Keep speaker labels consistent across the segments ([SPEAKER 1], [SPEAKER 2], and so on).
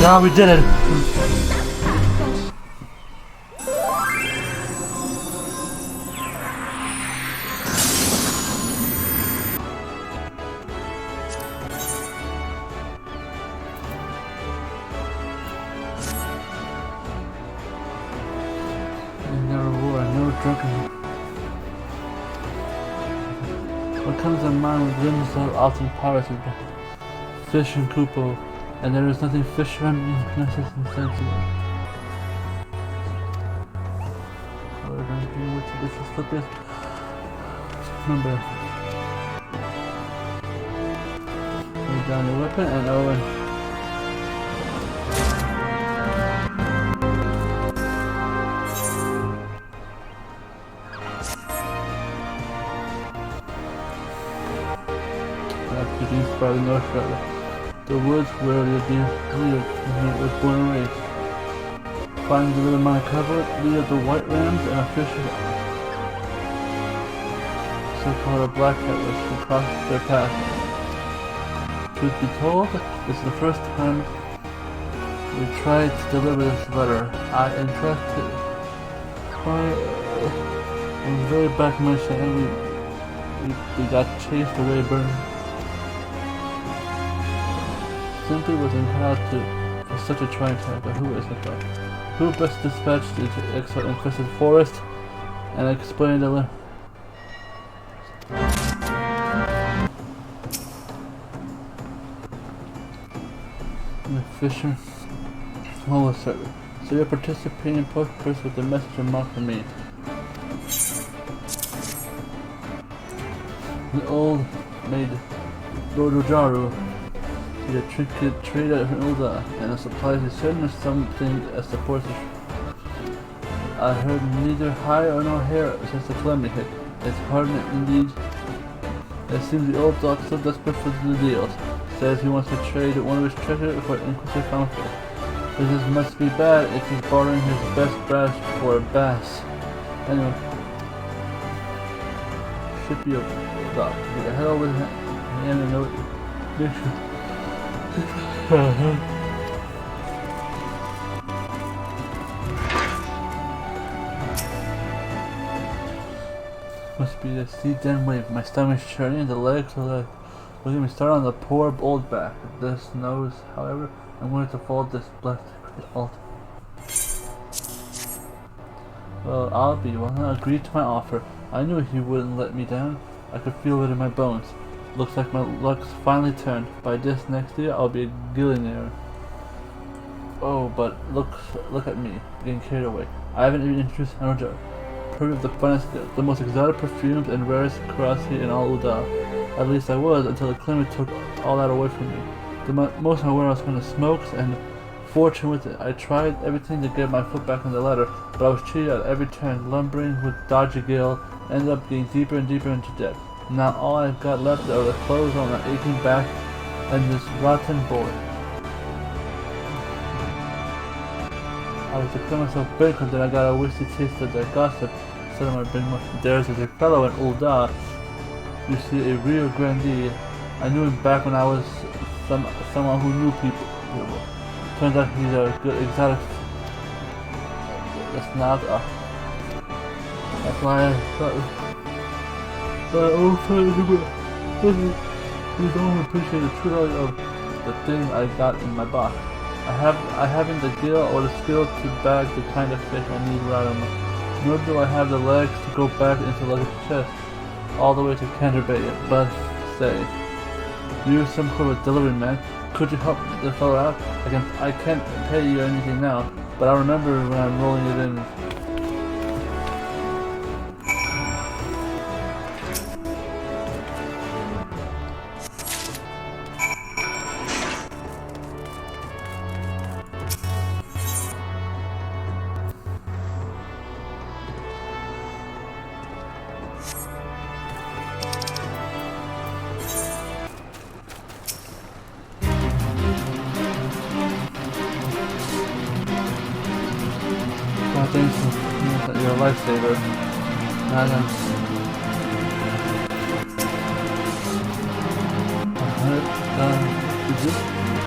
[SPEAKER 1] Yeah, we did it. Never war, no drunken. What comes to mind with limbs so often pirates and fish and kupo, and there is nothing fish around me, nothing sensible. We're going to be with this is flip this. Remember. Lay down your weapon and Owen. Produced by the North Shore. The woods where Leah was born and raised. Finding the little mine cover, Leah the white rams and a fish so-called a black cat which crossed their path. Truth be told, this is the first time we tried to deliver this letter. I entrusted in the very back of my stand we got chased away burning. Simply was entitled to for such a trying time, but who is the thought? Who best dispatched the XIV forest and explained the Fisher Moogle server. So you're participating in post-purse with the messenger mark for me. The old maid Lord Ujaru, the trinket trader Hilda, and the supplies is certain something that supports it. I heard neither high or no hair since the calamity hit. It's hard indeed. It seems the old dog so desperate for the deals. Says he wants to trade one of his treasure for an inquisitive conflict. This must be bad if he's bartering his best brass for a bass. Anyway. Should be a dog. Get the hell with him and know it. Must be the sea den wave. My stomach's churning and the legs are like. Look at me start on the poor old back. This knows, however, I'm going to fall this blessed alt. Well, I'll be one that agreed to my offer. I knew he wouldn't let me down. I could feel it in my bones. Looks like my luck's finally turned. By this next year, I'll be a billionaire. Oh, but look at me, getting carried away. I haven't even introduced Hilda. Heard of the finest, the most exotic perfumes and rarest curiosity in all Uda. At least I was until the climate took all that away from me. The most I was going to smokes and fortune with it. I tried everything to get my foot back on the ladder, but I was cheated at every turn, lumbering with dodgy gale, ended up getting deeper and deeper into debt. Now all I've got left are the clothes on my aching back and this rotten board. I was declaring myself bankrupt and I got a whiskey taste of their gossip. Said I might bring much. There's a fellow in Ulda. You see, a real grandee. I knew him back when I was someone who knew people. Turns out he's a good exotic. That's not. That's why I thought. You don't appreciate the true value of the thing I got in my box. I haven't the gil or the skill to bag the kind of fish I need right on my. Nor do I have the legs to go back into luggage chest. All the way to Canterbury, but say, you're some sort of delivery man. Could you help the fellow out? I can't pay you anything now, but I remember when I'm rolling it in. Thanks for you're a lifesaver.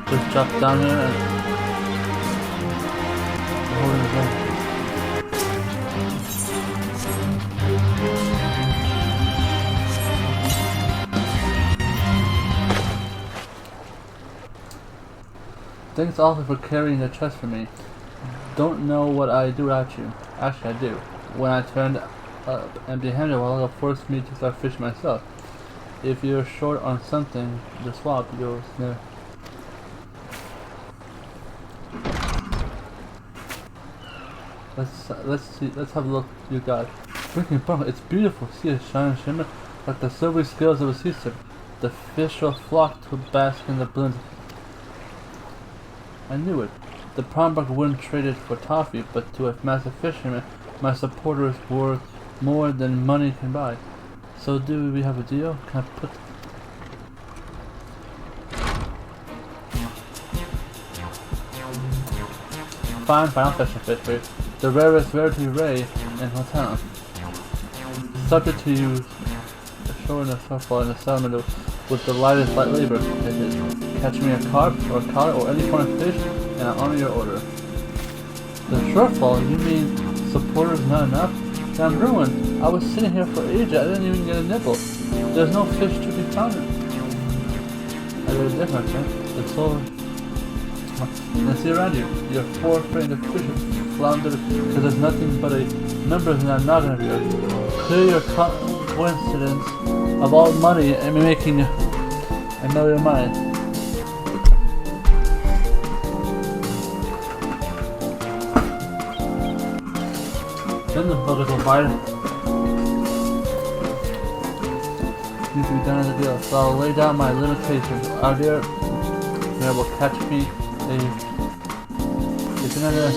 [SPEAKER 1] Just drop down here and Thanks also for carrying the chest for me. Don't know what I'd do without you. Actually, I do. When I turned up empty-handed, well, it'll force me to start fishing myself. If you're short on something to swap, you'll snare. Let's have a look you got. Drinking bottle, it's beautiful. See it shine and shimmer like the silvery scales of a sea serpent. The fish will flock to bask in the blends. I knew it. The Promberg wouldn't trade it for toffee, but to a massive fisherman, my supporter is worth more than money can buy. So do we have a deal? Can I put... Fine, I'll fish a fish for you. The rarest rarity ray in Hotel. Subject to use ashore in the surfball in the settlement with the lightest light labor. Catch me a carp or a cod or any kind of fish, and I'll honor your order. The shortfall? You mean supporters not enough? Then I'm ruined. I was sitting here for ages. I didn't even get a nibble. There's no fish to be found. I did a difference, right? It's all. And see around you. You're forfeiting the fish floundered because there's nothing but a numbers in that noggin of yours. Clear your coincidence of all money and making a million mind. Then the buggers will bite it. Need to be done as a deal, so I'll lay down my limitations. Out here, there will catch me if you're not there,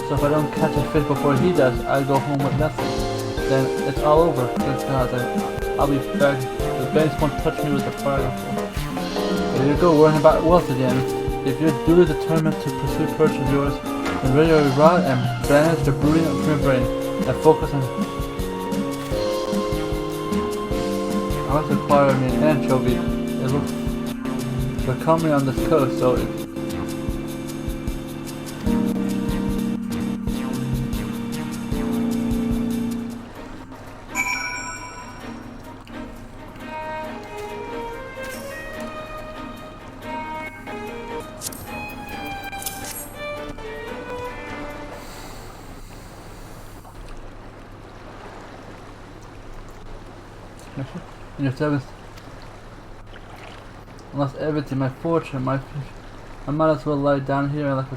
[SPEAKER 1] so if I don't catch a fish before he does, I go home with nothing. Then it's all over. Thank God. I'll be back. The banks won't touch me with the fire. There you go, worrying about wealth again. If you're duly determined to pursue purchase of yours, then ready to rot and banish the brooding from your brain and focus on. I want to acquire me an anchovy. It looks. They're coming on this coast, so it. In your service, I lost everything, my fortune, my fish. I might as well lie down here like a.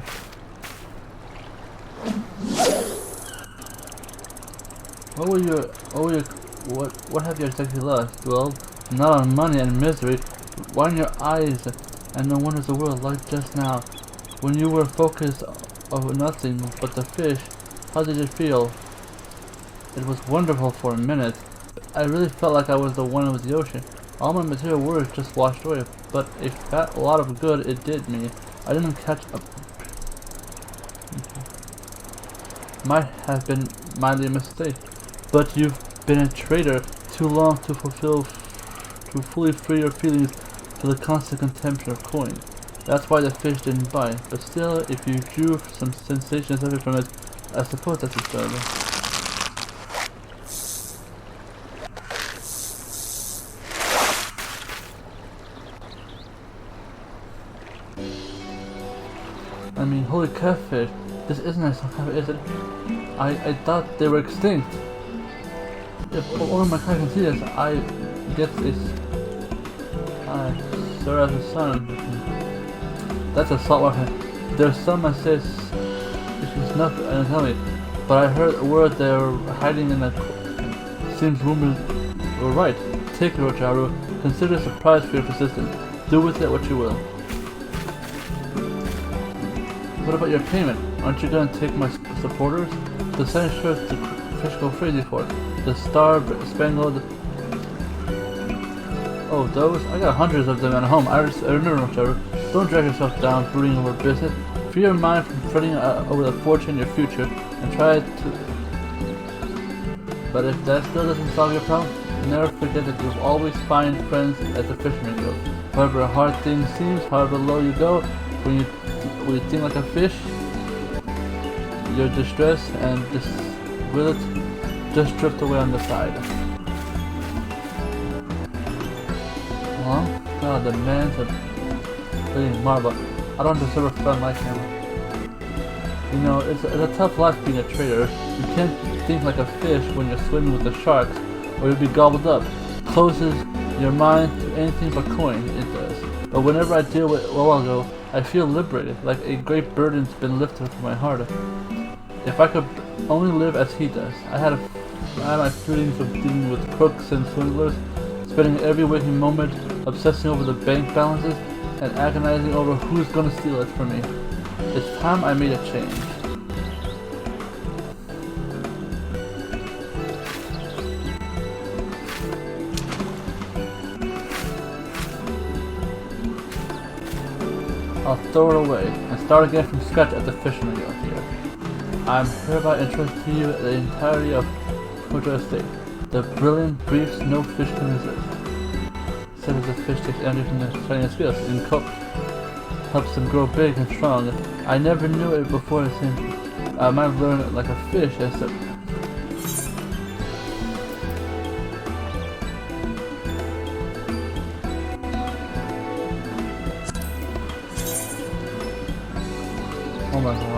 [SPEAKER 1] What have you exactly lost? Well, not on money and misery, why in your eyes, and no wonders the world like just now, when you were focused on nothing but the fish. How did it feel? It was wonderful for a minute. I really felt like I was the one with the ocean. All my material worries just washed away, but a fat lot of good it did me. I didn't catch up. Might have been mildly a mistake, but you've been a trader too long to fully free your feelings to the constant consumption of coin. That's why the fish didn't bite. But still, if you drew some sensations of it from it, I suppose that's exciting. I mean, holy catfish, this isn't a catfish, is it? I thought they were extinct. If only my cat can see this, I guess it's... Sir as a son. That's a saltwater. There's some I say she's not and tell me, but I heard a word they're hiding in a... Seems rumors were right. Take it, Rocharu. Consider a surprise for your persistence. Do with it what you will. What about your payment? Aren't you gonna take my supporters? The same shirts the fish go crazy for. The star-spangled... Oh, those? I got hundreds of them at home. I remember, whichever. Don't drag yourself down brooding over business. Free your mind from fretting over the fortune in your future, and try to... But if that still doesn't solve your problem, never forget that you'll always find friends at the Fisherman Guild. However hard things seem, however low you go, when you think like a fish, your distress and will it just drift away on the side. Well, God, the man's a... bleeding marble. I don't deserve a friend like him. You know, it's a tough life being a trader. You can't think like a fish when you're swimming with the sharks, or you'll be gobbled up. Closes your mind to anything but coin, it does. But whenever I deal with Wawago, I feel liberated, like a great burden's been lifted from my heart. If I could only live as he does. I had my feelings of dealing with crooks and swindlers, spending every waking moment obsessing over the bank balances and agonizing over who's gonna steal it from me. It's time I made a change. I'll throw it away and start again from scratch at the fisherman guild here. I am hereby entrusting to you the entirety of Koto Estate. The brilliant briefs no fish can resist. Said as the fish takes energy from the shiny scales and helps them grow big and strong. I never knew it before, it seemed. I might have learned it like a fish as a... Oh my god.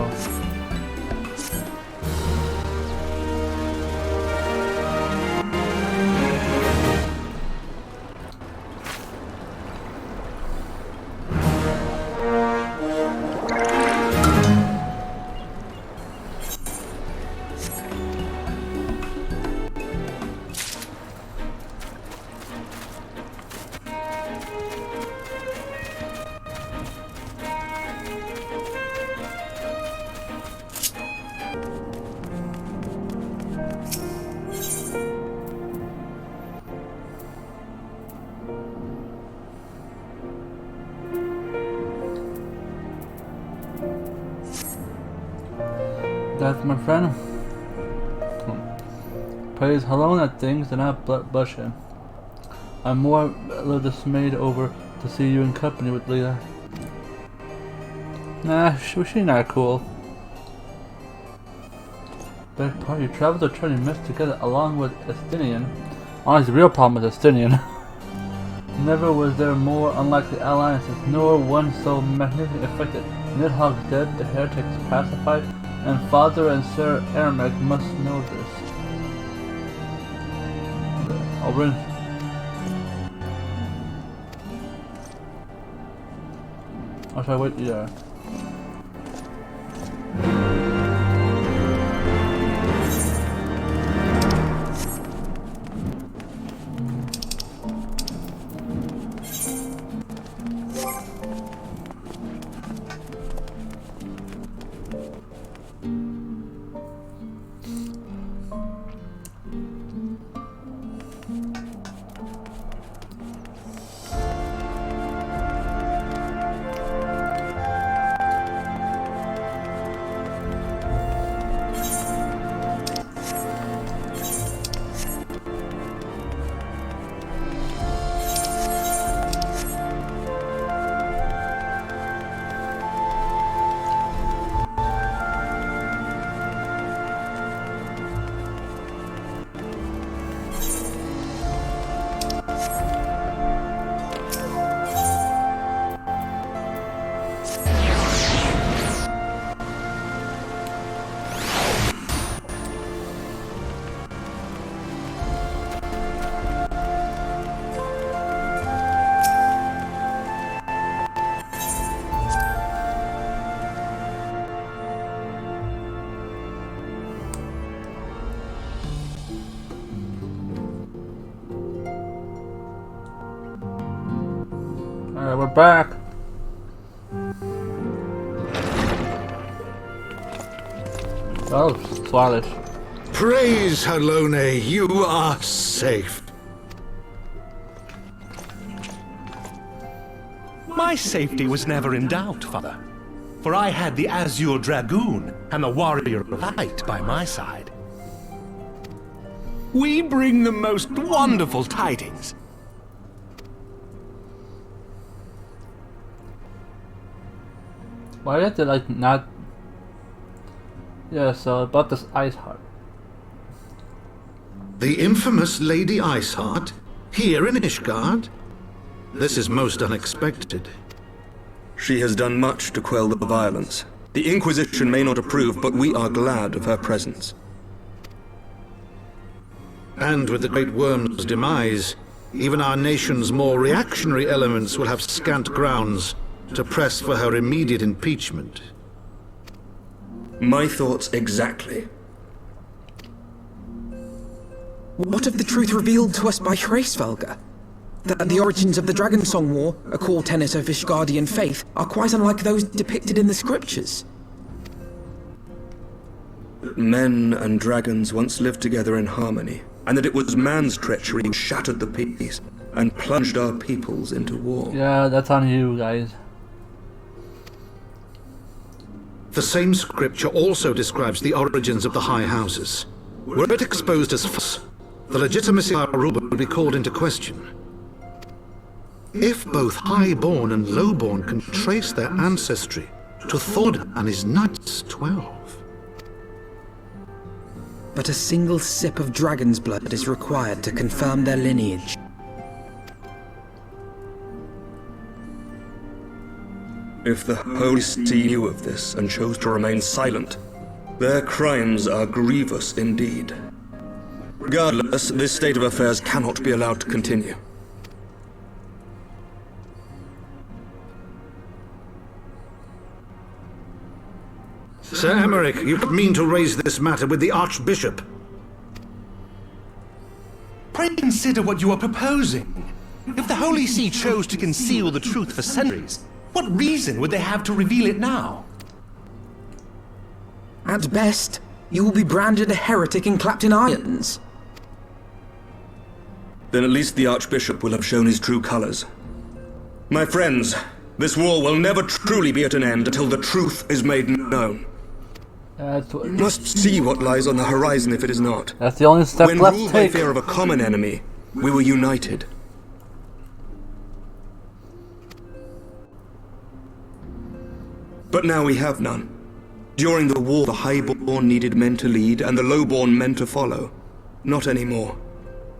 [SPEAKER 1] That's my friend. Praise alone at things and not blush him. I'm more a little dismayed over to see you in company with Leah. Nah, she not cool. Beg pardon, you traveled to try to mess together along with Estinian. Honestly, the real problem is Estinian. Never was there more unlikely alliances, nor one so magnificently affected. Nidhogg's dead, the heretics pacified, and Father and Sir Aramek must know this. I'll bring... Or should I wait? Yeah. Alright, we're back. Oh, Swalish.
[SPEAKER 2] Praise Halone, you are safe.
[SPEAKER 3] My safety was never in doubt, Father. For I had the Azure Dragoon and the Warrior of Light by my side. We bring the most wonderful tidings.
[SPEAKER 1] Why did they like not? Yeah, so about this ice heart.
[SPEAKER 2] The infamous Lady Iceheart? Here in Ishgard? This is most unexpected.
[SPEAKER 4] She has done much to quell the violence. The Inquisition may not approve, but we are glad of her presence.
[SPEAKER 2] And with the Great Worm's demise, even our nation's more reactionary elements will have scant grounds to press for her immediate impeachment.
[SPEAKER 4] My thoughts exactly.
[SPEAKER 5] What of the truth revealed to us by Hraesvelga? That the origins of the Dragonsong War, a core tenet of Ishgardian faith, are quite unlike those depicted in the scriptures.
[SPEAKER 4] That men and dragons once lived together in harmony, and that it was man's treachery who shattered the peace and plunged our peoples into war.
[SPEAKER 1] Yeah, that's on you guys.
[SPEAKER 2] The same scripture also describes the origins of the High Houses. Were it exposed as false, the legitimacy of our rule would be called into question. If both Highborn and Lowborn can trace their ancestry to Thordan and his Knights 12.
[SPEAKER 5] But a single sip of dragon's blood is required to confirm their lineage.
[SPEAKER 4] If the Holy See knew of this and chose to remain silent, their crimes are grievous indeed. Regardless, this state of affairs cannot be allowed to continue.
[SPEAKER 2] Sir Emmerich, you mean to raise this matter with the Archbishop?
[SPEAKER 3] Pray consider what you are proposing. If the Holy See chose to conceal the truth for centuries, what reason would they have to reveal it now?
[SPEAKER 5] At best, you will be branded a heretic and clapped in irons.
[SPEAKER 4] Then at least the Archbishop will have shown his true colors. My friends, this war will never truly be at an end until the truth is made known. We must see what lies on the horizon if it is not.
[SPEAKER 1] That's the only step
[SPEAKER 4] When
[SPEAKER 1] left to
[SPEAKER 4] ruled by
[SPEAKER 1] take.
[SPEAKER 4] fear of a common enemy, we were united. But now we have none. During the war, the Highborn needed men to lead, and the Lowborn men to follow. Not anymore.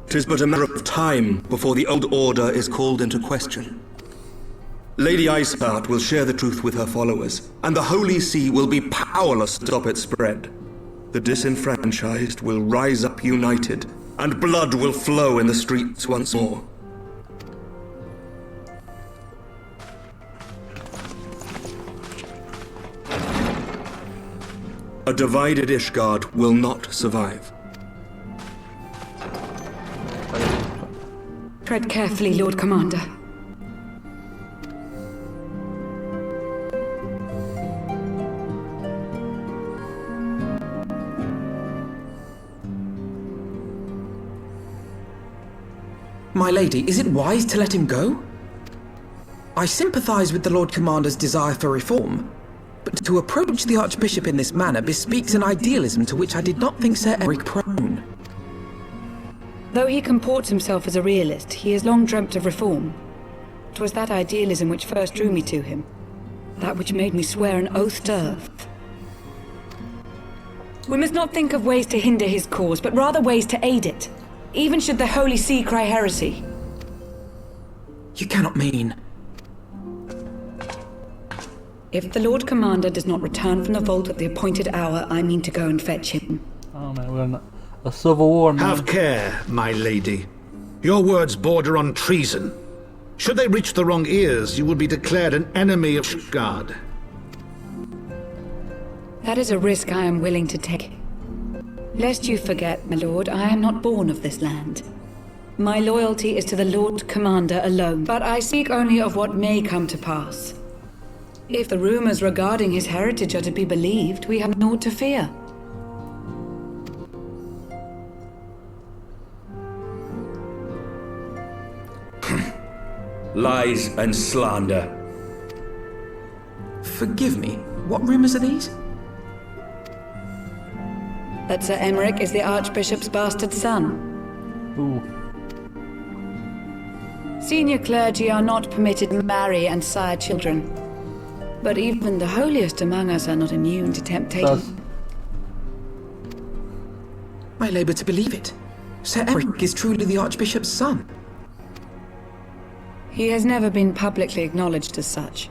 [SPEAKER 4] 'Tis but a matter of time before the old order is called into question. Lady Iceheart will share the truth with her followers, and the Holy See will be powerless to stop its spread. The disenfranchised will rise up united, and blood will flow in the streets once more. A divided Ishgard will not survive.
[SPEAKER 6] Tread carefully, Lord Commander.
[SPEAKER 5] My lady, is it wise to let him go? I sympathize with the Lord Commander's desire for reform, but to approach the Archbishop in this manner bespeaks an idealism to which I did not think Sir Eric prone.
[SPEAKER 6] Though he comports himself as a realist, he has long dreamt of reform. 'Twas that idealism which first drew me to him, that which made me swear an oath to earth. We must not think of ways to hinder his cause, but rather ways to aid it, even should the Holy See cry heresy.
[SPEAKER 5] You cannot mean...
[SPEAKER 6] If the Lord Commander does not return from the vault at the appointed hour, I mean to go and fetch him.
[SPEAKER 1] Oh man, we're in a civil war now.
[SPEAKER 2] Have care, my lady. Your words border on treason. Should they reach the wrong ears, you will be declared an enemy of Ishgard.
[SPEAKER 6] That is a risk I am willing to take. Lest you forget, my lord, I am not born of this land. My loyalty is to the Lord Commander alone, but I speak only of what may come to pass. If the rumors regarding his heritage are to be believed, we have naught to fear.
[SPEAKER 7] Lies and slander.
[SPEAKER 5] Forgive me, what rumors are these?
[SPEAKER 6] That Sir Emmerich is the Archbishop's bastard son.
[SPEAKER 1] Ooh.
[SPEAKER 6] Senior clergy are not permitted to marry and sire children. But even the holiest among us are not immune to temptation.
[SPEAKER 5] I labour to believe it. Sir Eric is truly the Archbishop's son.
[SPEAKER 6] He has never been publicly acknowledged as such.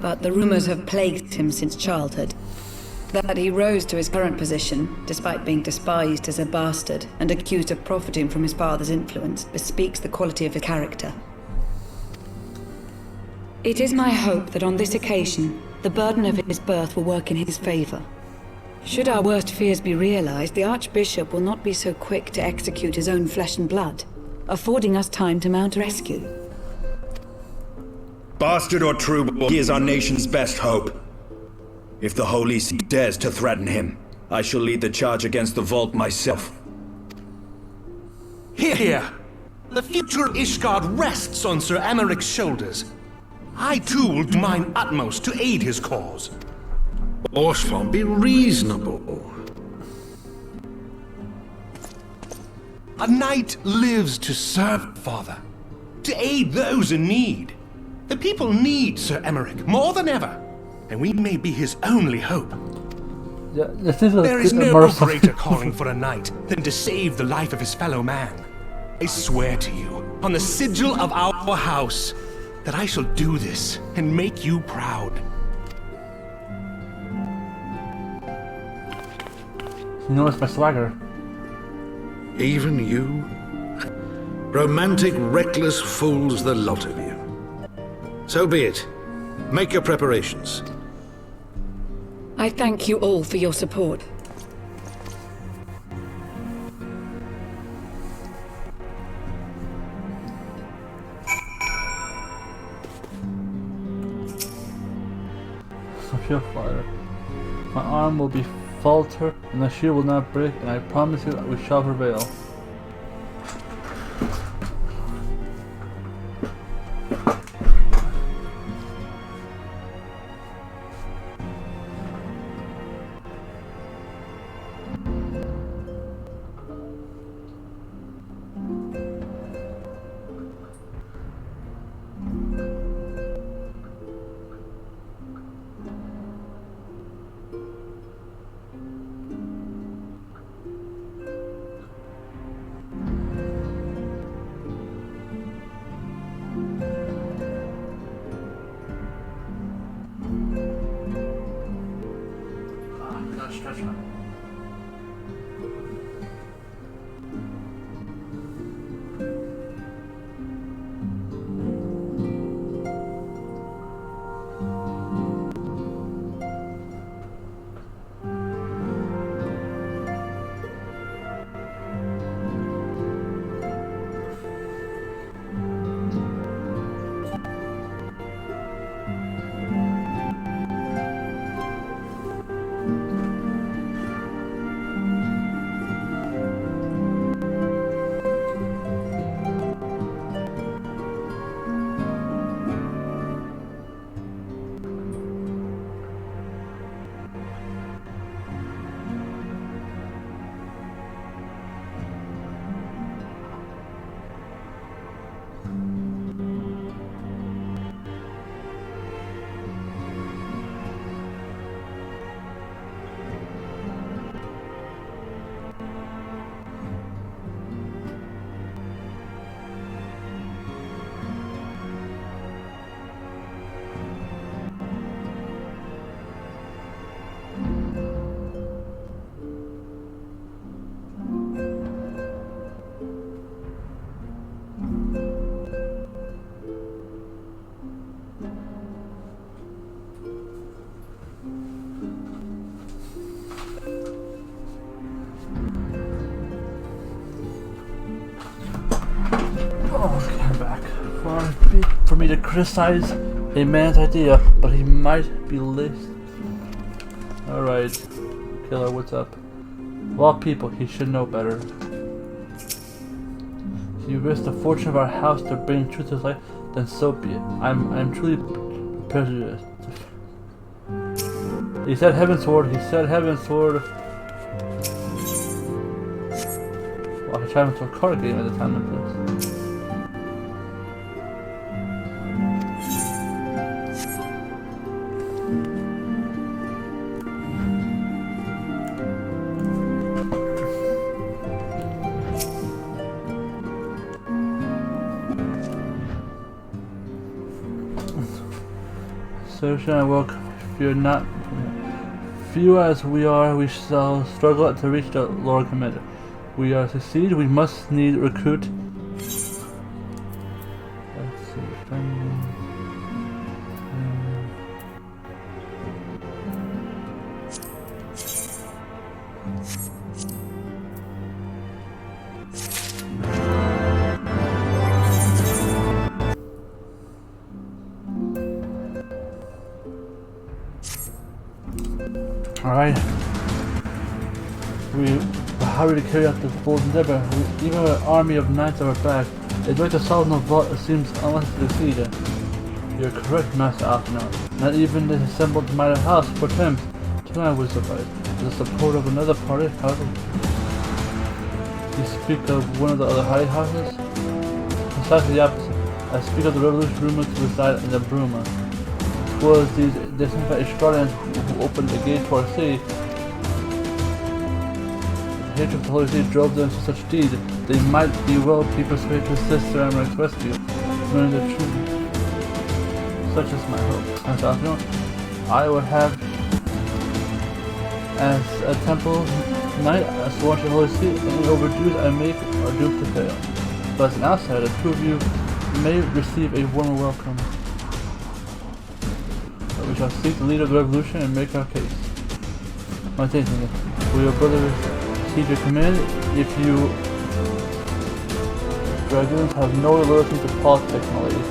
[SPEAKER 6] but the rumors have plagued him since childhood. That he rose to his current position, despite being despised as a bastard and accused of profiting from his father's influence, bespeaks the quality of his character. It is my hope that on this occasion, the burden of his birth will work in his favor. Should our worst fears be realized, the Archbishop will not be so quick to execute his own flesh and blood, affording us time to mount a rescue.
[SPEAKER 7] Bastard or true, he is our nation's best hope. If the Holy See dares to threaten him, I shall lead the charge against the vault myself.
[SPEAKER 3] Hear, hear! The future of Ishgard rests on Sir Amaric's shoulders. I too will do mine utmost to aid his cause.
[SPEAKER 2] Orsford, be reasonable.
[SPEAKER 3] A knight lives to serve, Father. To aid those in need. The people need Sir Emeric more than ever, and we may be his only hope.
[SPEAKER 1] Yeah, this is a
[SPEAKER 3] There is
[SPEAKER 1] bit
[SPEAKER 3] no
[SPEAKER 1] immersive.
[SPEAKER 3] greater calling for a knight than to save the life of his fellow man. I swear to you, on the sigil of our house, that I shall do this and make you proud.
[SPEAKER 1] You notice my swagger.
[SPEAKER 2] Even you? Romantic, reckless fools, the lot of you. So be it. Make your preparations.
[SPEAKER 6] I thank you all for your support.
[SPEAKER 1] Sophia Fire. My arm will be falter, and the shield will not break, and I promise you that we shall prevail. For me to criticize a man's idea, but he might be laced. Alright, Killer, what's up? Of all people, he should know better. If you risk the fortune of our house to bring truth to life, then so be it. I'm truly prejudiced. He said Heavensward, he said Heavensward. Well, I tried into a card game at the time of this. assertion I will fear not. Few as we are, we shall struggle to reach the Lord Commander. We are succeed, we must need recruit. Let's see, Alright. We hurry to carry out this bold endeavor. Even with an army of knights at our back, it's right to solve the vault, it seems unless to succeed. You're correct, Master Alphinaud. Not even the assembled might of house for Thames. Tonight was suffice. The support of another party, however. You speak of one of the other hiding houses? Precisely the opposite. I speak of the revolution rumored to reside in the Bruma. It was these disinfected Stradians who opened the gate to our city. The hatred of the Holy City drove them to such deed. They might be well be persuaded to assist Sir Amaric's rescue, knowing the truth. Such is my hope. As I would have, as a temple knight, a sworn to the Holy City, any overdues I make are doomed to fail. But as an outsider, the two of you may receive a warmer welcome. But we shall seek the leader of the revolution and make our case. My thinking, will your brother heed your command? If you dragoons have no loyalty to politics, my lady,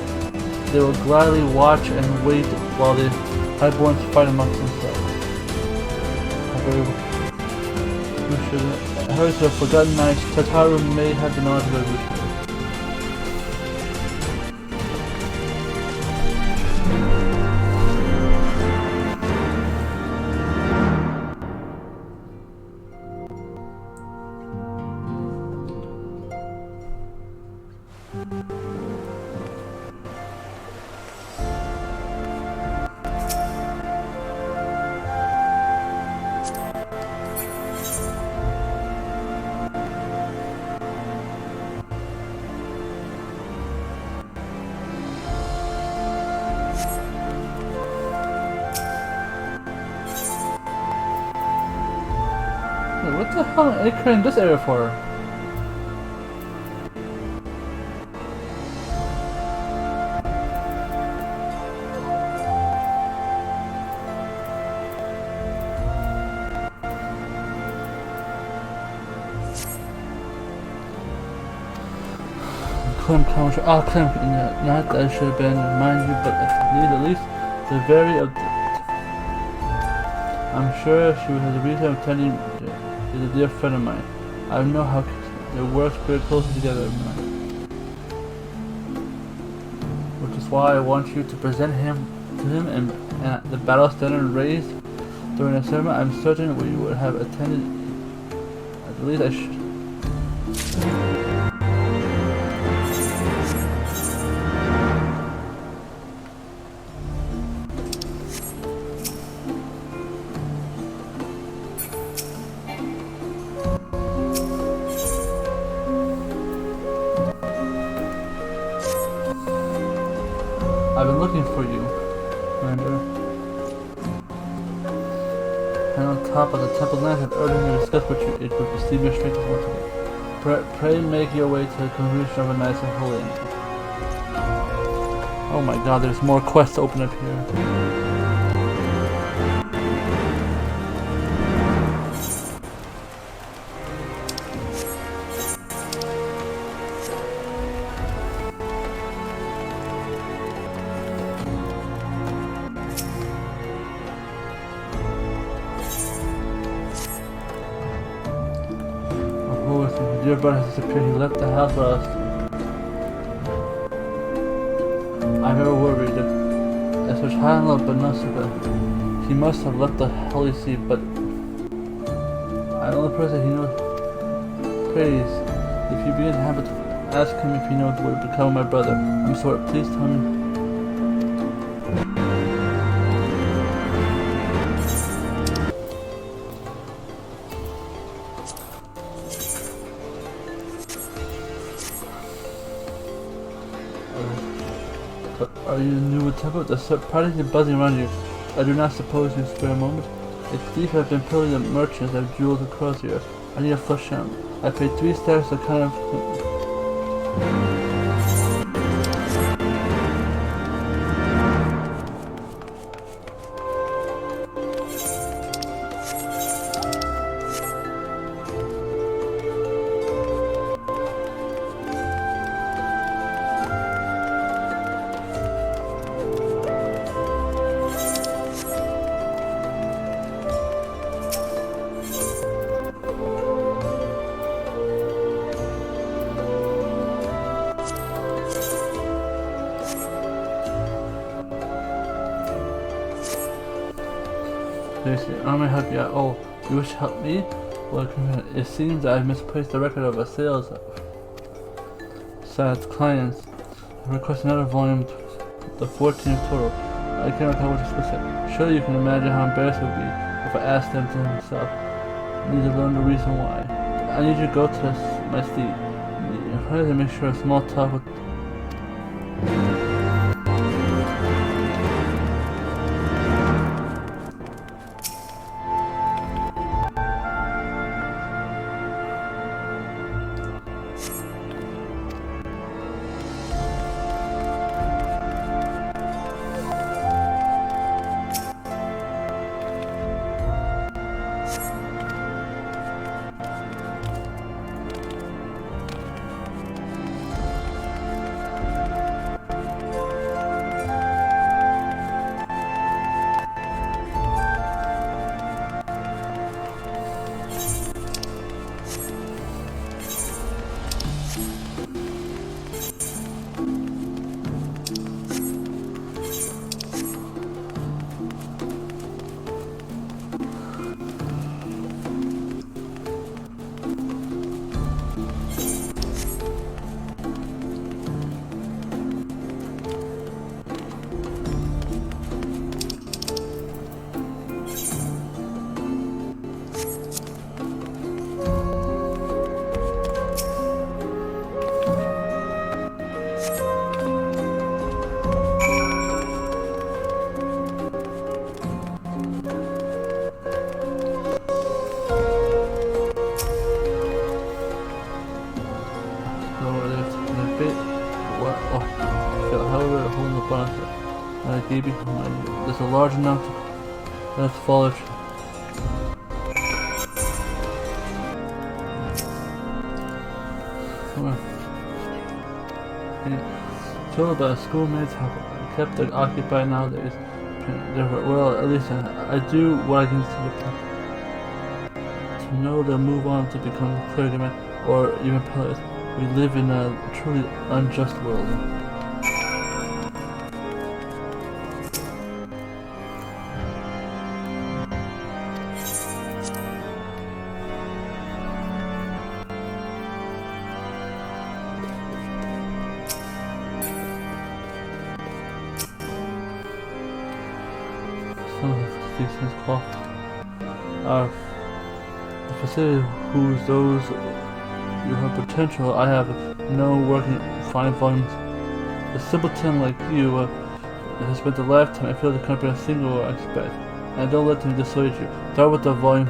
[SPEAKER 1] they will gladly watch and wait while the highborns fight amongst themselves. I heard the forgotten knights, Tataru may have been on to the revolution. What the hell are they creating this area for? I'll claim not that I should abandon, mind you, but at least the very of I'm sure she has a reason of attending. Is a dear friend of mine. I know how they work very closely together, which is why I want you to present him to him and the battle standard raised during the ceremony. I'm certain we would have attended. At least I should. I've been looking for you, Commander. And on top of the temple land have urgently discussed what you it would receive your strength to work. Pray make your way to the conclusion of a nice and holy end. Oh my god, there's more quests to open up here. Dear brother has disappeared. He left the house for us. I've never worried. As such high and low, but not so good. He must have left the Holy See, but I know the person he knows. Praise. If you begin to have to ask him if he knows what would become of my brother. I'm sorry. Please tell me. Are Are you new with temper? The practically buzzing around you. I do not suppose you spare a moment. A thief have been pillaging the merchants of jewels across here. I need a flush down. I paid 3 stacks to kind of... Seriously, I may help you out. Oh, you wish to help me? Well, it seems that I've misplaced the record of a sales side clients. I request another volume, the 14th total. I can't recall what to specific. Surely you can imagine how embarrassed it would be if I asked them to himself. I need to learn the reason why. I need you to go to my seat. I need to make sure a small talk with... There's a large amount that's followed. Told that schoolmates have kept it occupied nowadays. Well, at least I do what I can to know they'll move on to become clergymen or even prelates. We live in a truly unjust world. The facility whose those you have potential. I have no working fine volumes. A simpleton like you has spent a lifetime. I feel the company a single aspect, and don't let them dissuade you. Start with the volume.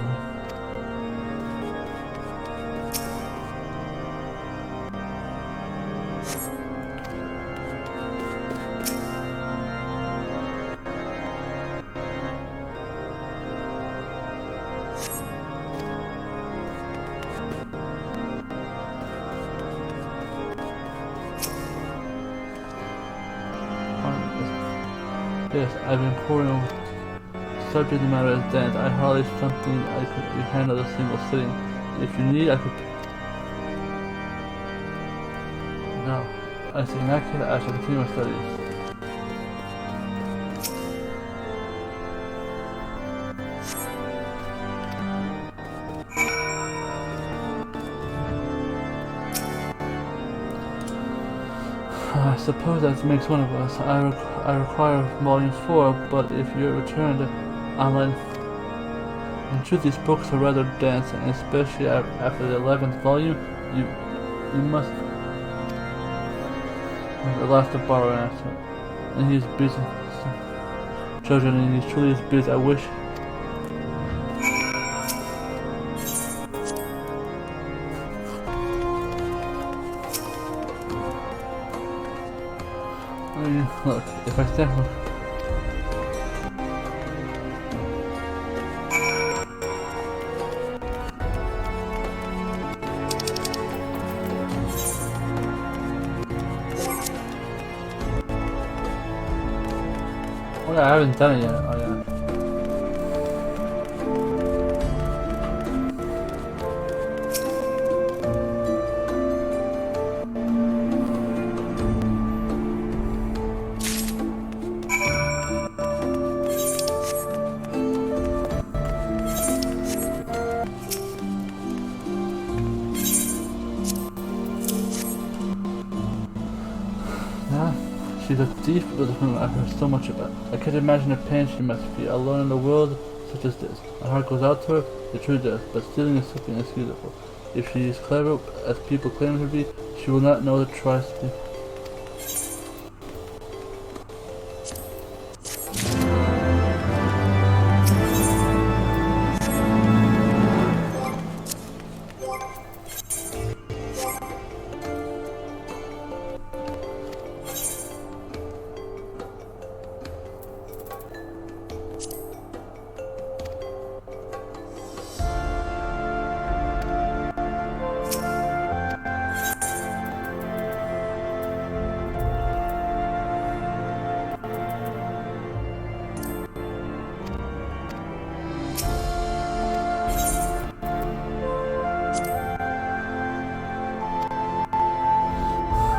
[SPEAKER 1] Yes, I've been poring over subject matter as dense. I hardly something I could handle a single sitting. If you need, I could... No. I see. In that case, I shall continue my studies. I suppose that makes one of us. I require volume 4, but if you're returned online... In truth, these books are rather dense, and especially after the 11th volume, you must... I'll have to borrow an answer. and he is busy. Children, and he truly is busy. I wish. I mean, look, if I step. Oh yeah, I haven't done it yet. Oh yeah. Yeah. She's a thief with whom I've heard so much about. I can't imagine the pain she must feel alone in a world such as this. My heart goes out to her, it truly does, but stealing is something inexcusable. If she is clever, as people claim her to be, she will not know the trust.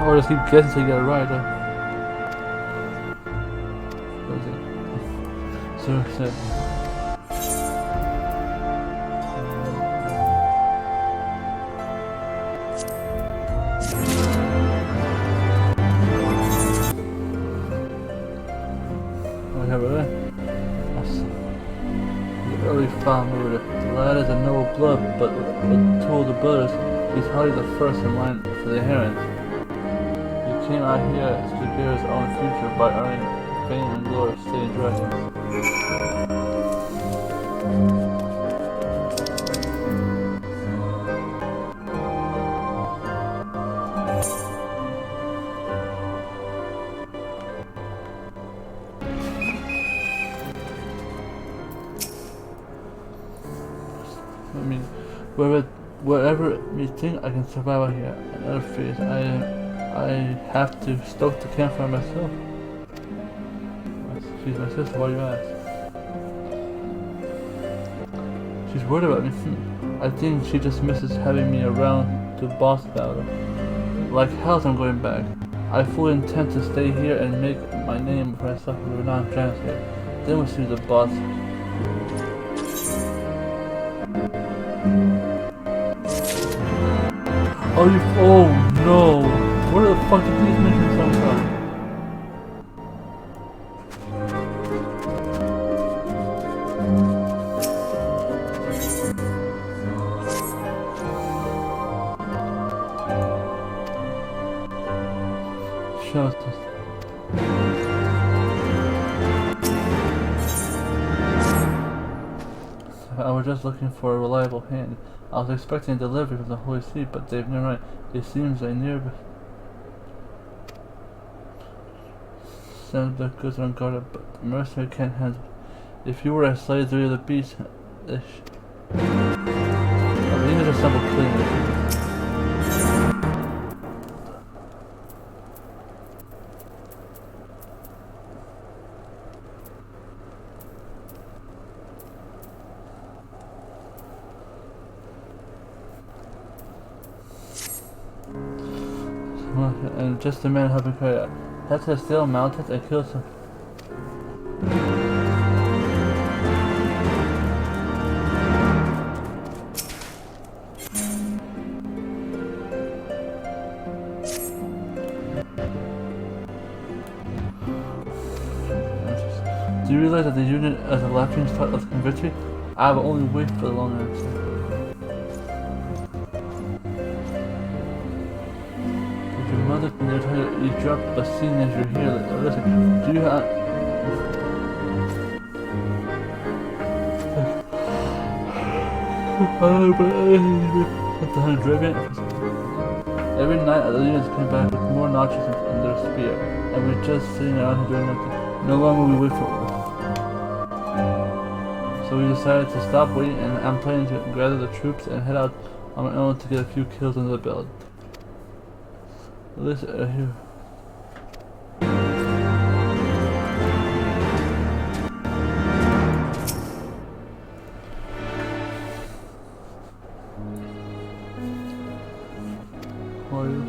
[SPEAKER 1] Or just keep guessing until you get it right. What is it? So, whatever. The early family, the lad is a noble blood, but with two older brothers, he's hardly the first in line for the inheritance. He came out here to secure his own future by earning fame and glory of slaying dragons. I mean, wherever we think I can survive out here, another phase, I have to stoke the campfire myself. She's my sister, why do you ask? She's worried about me. I think she just misses having me around to boss about her. Like hell I'm going back. I fully intend to stay here and make my name for myself a renowned chance here. Then we'll see the boss. Oh no! Where the fuck did these missions come from? Shows us. I was just looking for a reliable hand. I was expecting a delivery from the Holy See, but they've never right. It seems they near send the goods unguarded, but the mercenary can't handle it. If you were a slave to the beast, I mean, you just assemble cleanly. And just a man helping carry out. Head to the Steel Mountains and kill some. Do you realize that the unit as a laughing stock of victory? I will only wait for the long answer. Mother they're trying to eavesdrop, but seeing as you're here, listen, do you have... Every night, the legions come back with more notches in their spear, and we're just sitting around here doing nothing. No longer will we wait for it. So we decided to stop waiting, and I'm planning to gather the troops and head out on my own to get a few kills in the build. Listen, here. How are you?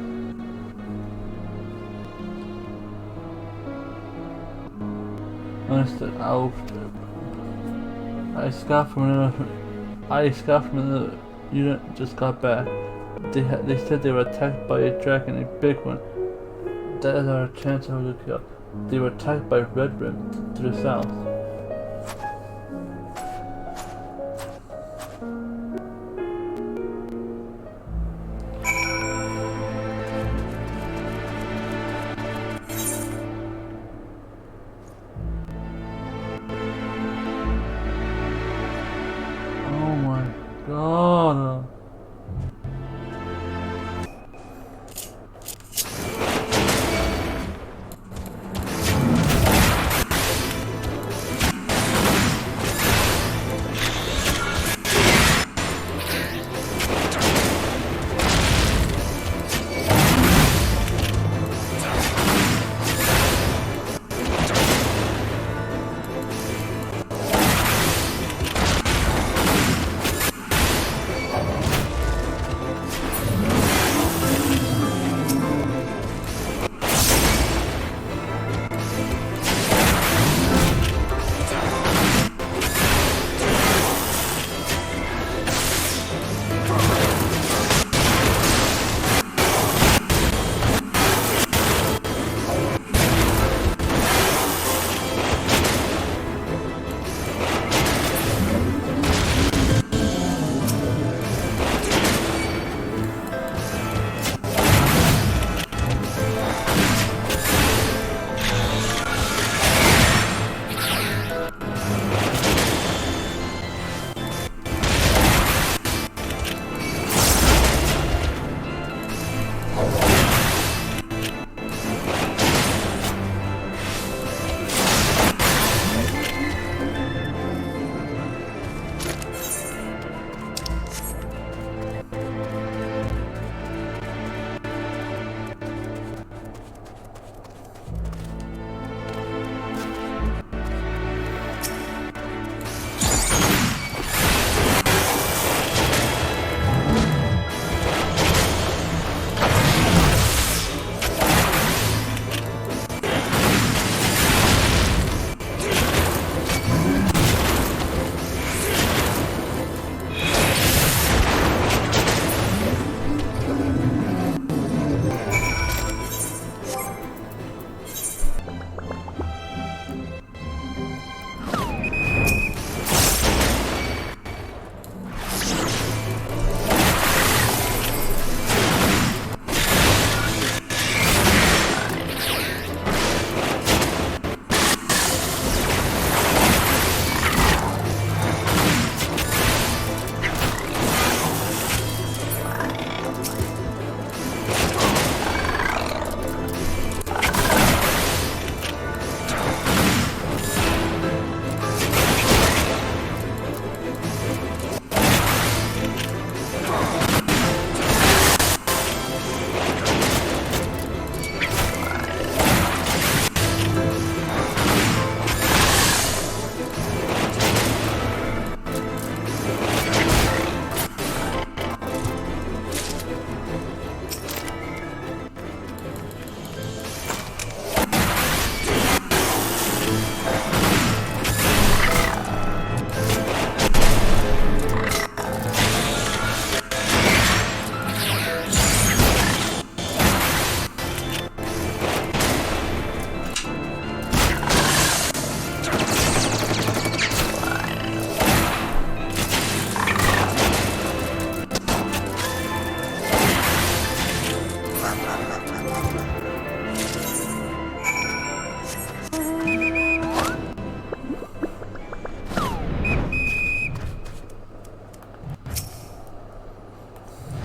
[SPEAKER 1] Understood. I scoffed from another unit just got back. They said they were attacked by a dragon, a big one. That is our chance of a kill. They were attacked by Red Rim to the south. Oh my god.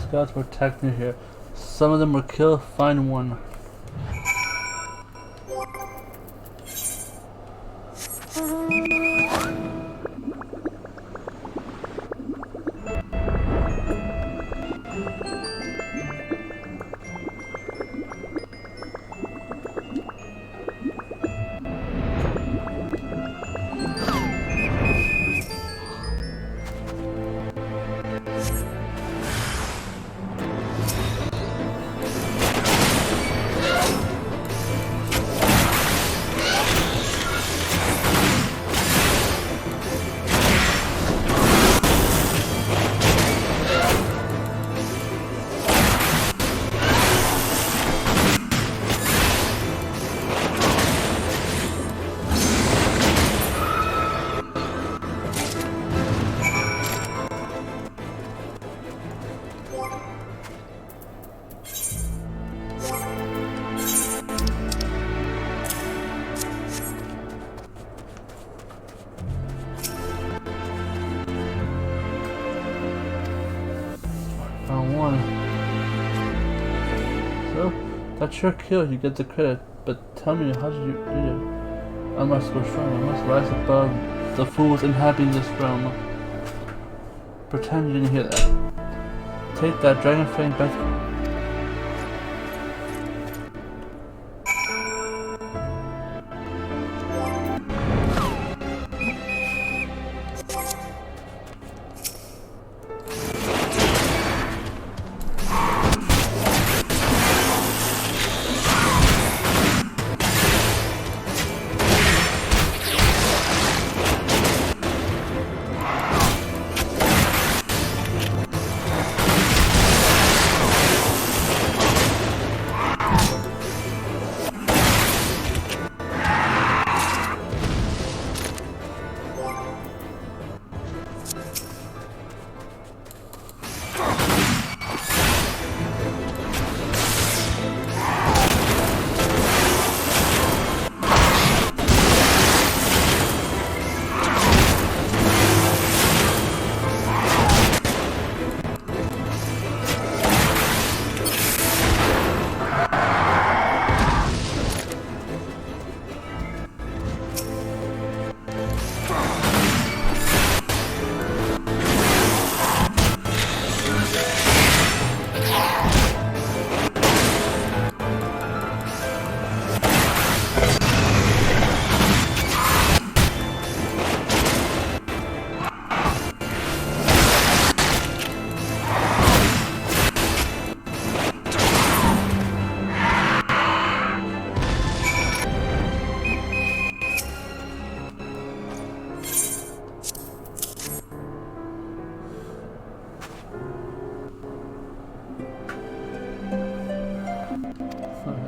[SPEAKER 1] scouts were attacked near here. Some of them were killed. Find one. So, that's your kill, you get the credit, but tell me, how did you do it? I must go strong, I must rise above the fools inhabiting this realm. Pretend you didn't hear that. Take that dragon fang back.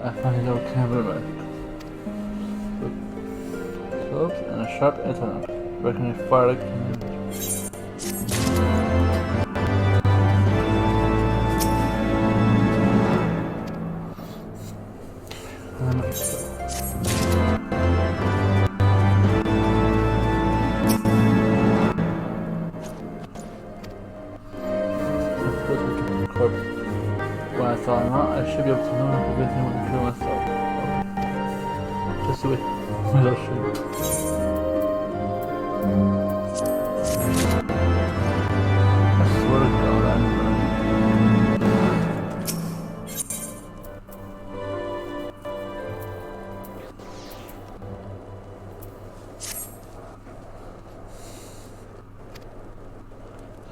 [SPEAKER 1] I find a little cameraman. Oops, and a sharp antenna. Reckon it fired a cannon. When I thought not, I should be able to know everything when I kill myself. Okay. Just wait. I'll show you. I swear to God, I'm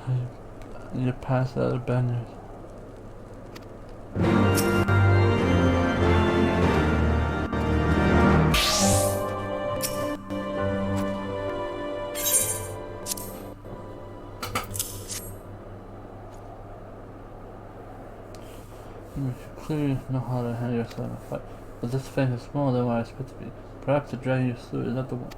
[SPEAKER 1] burning. I need to pass that other banners. You clearly know how to handle yourself in a fight, but this face is smaller than what I expect to be. Perhaps the dragon you slew is not the one.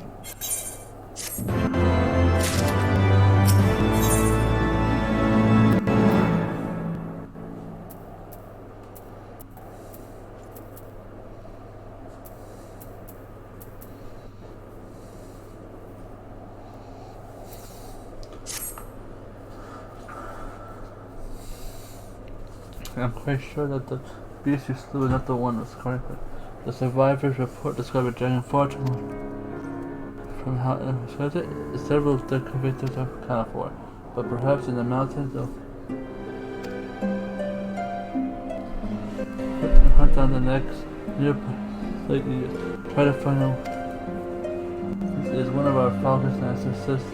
[SPEAKER 1] I'm quite sure that the beast you slew is not the one that's correct. The survivor's report described a giant fortune. From how it describes it, several of the victims are accounted for, but perhaps in the mountains of hunt down the next nearby lake you try to find out. This is one of our falcons and assist.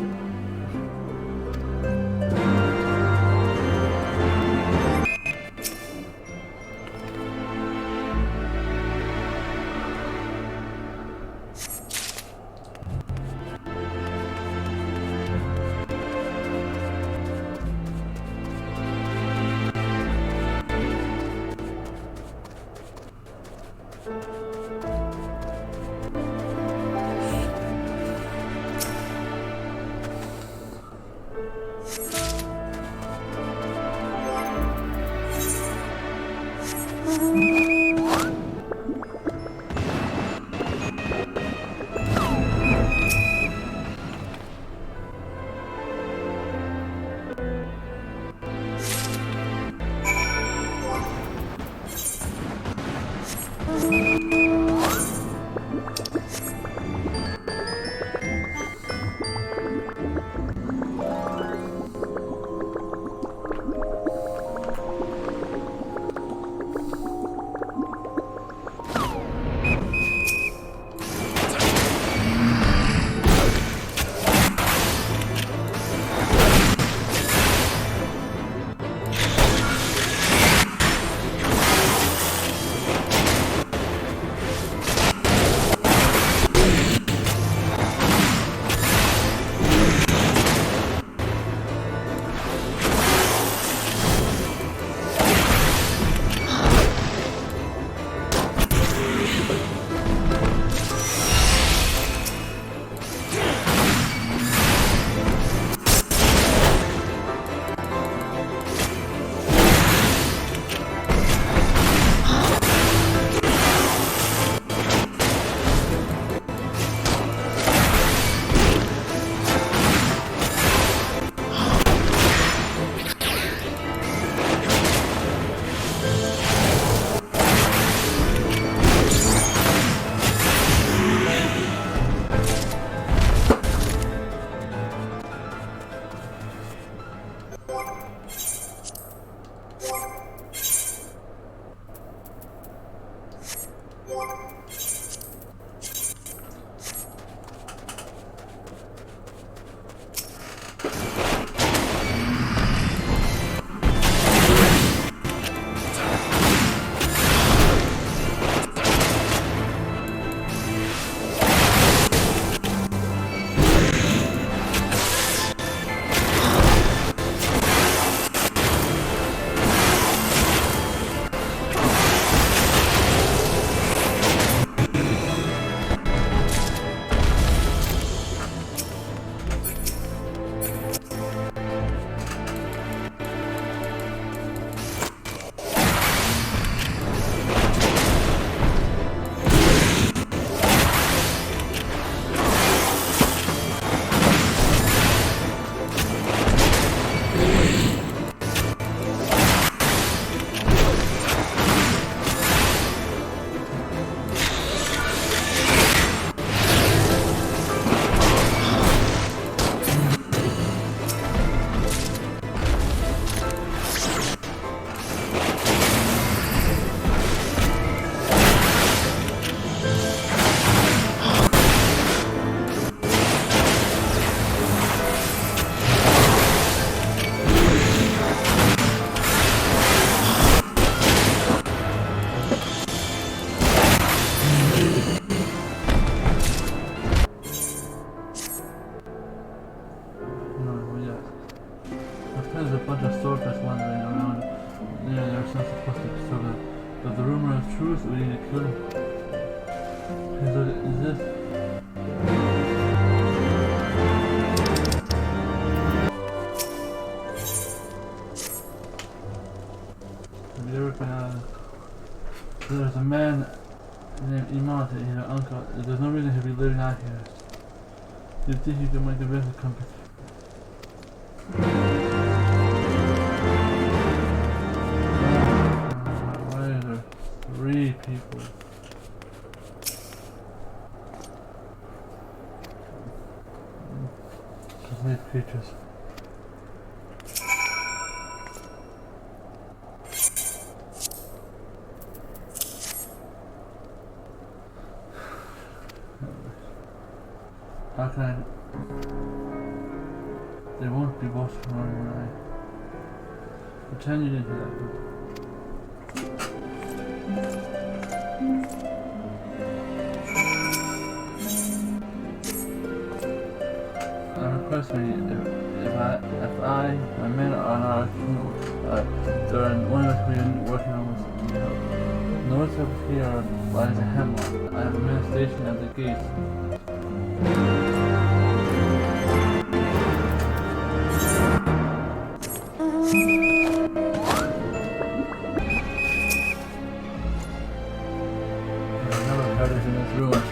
[SPEAKER 1] truth, we need to kill him. Is this? Have you ever been there's a man named Iman, he's an uncle. There's no reason he'll be living out here. Do you think you can make the business company? won't be watching when I pretend you didn't hear that. I request me if my men are on our during one of us we're working on this help. North of here lies a hemlock. I have a man stationed at the gate.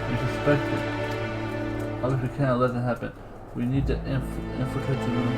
[SPEAKER 1] We suspect it. Obviously, we cannot let that happen. We need to infiltrate the room.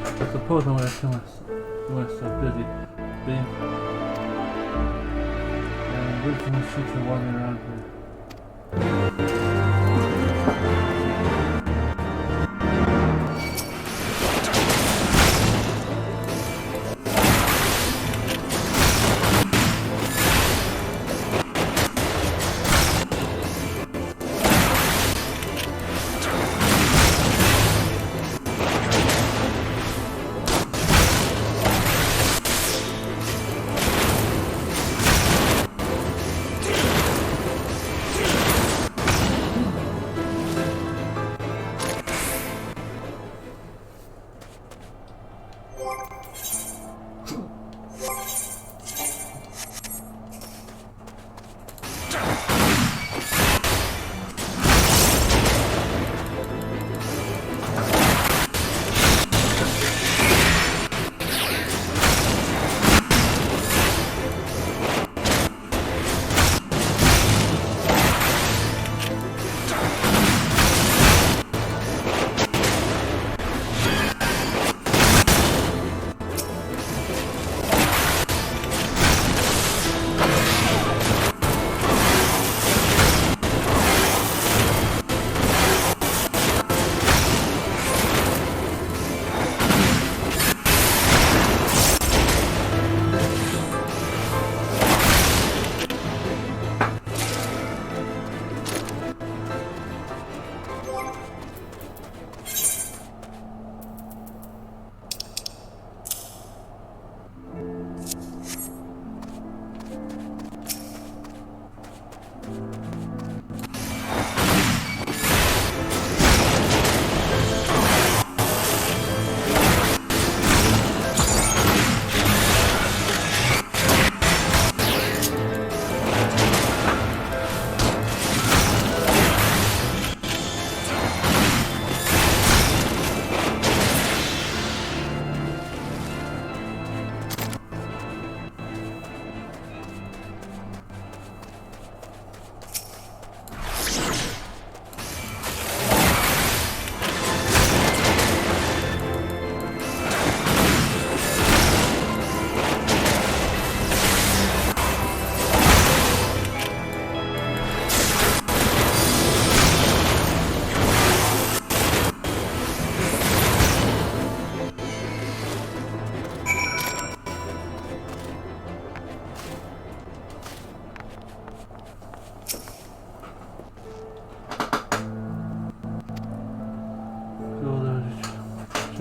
[SPEAKER 1] I suppose I'm when it's so busy being and losing the sheets and wandering around here.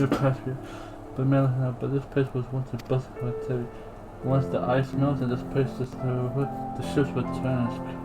[SPEAKER 1] through pressure. But this place was once a bustling activity. Once the ice melts and this place the ships would turn.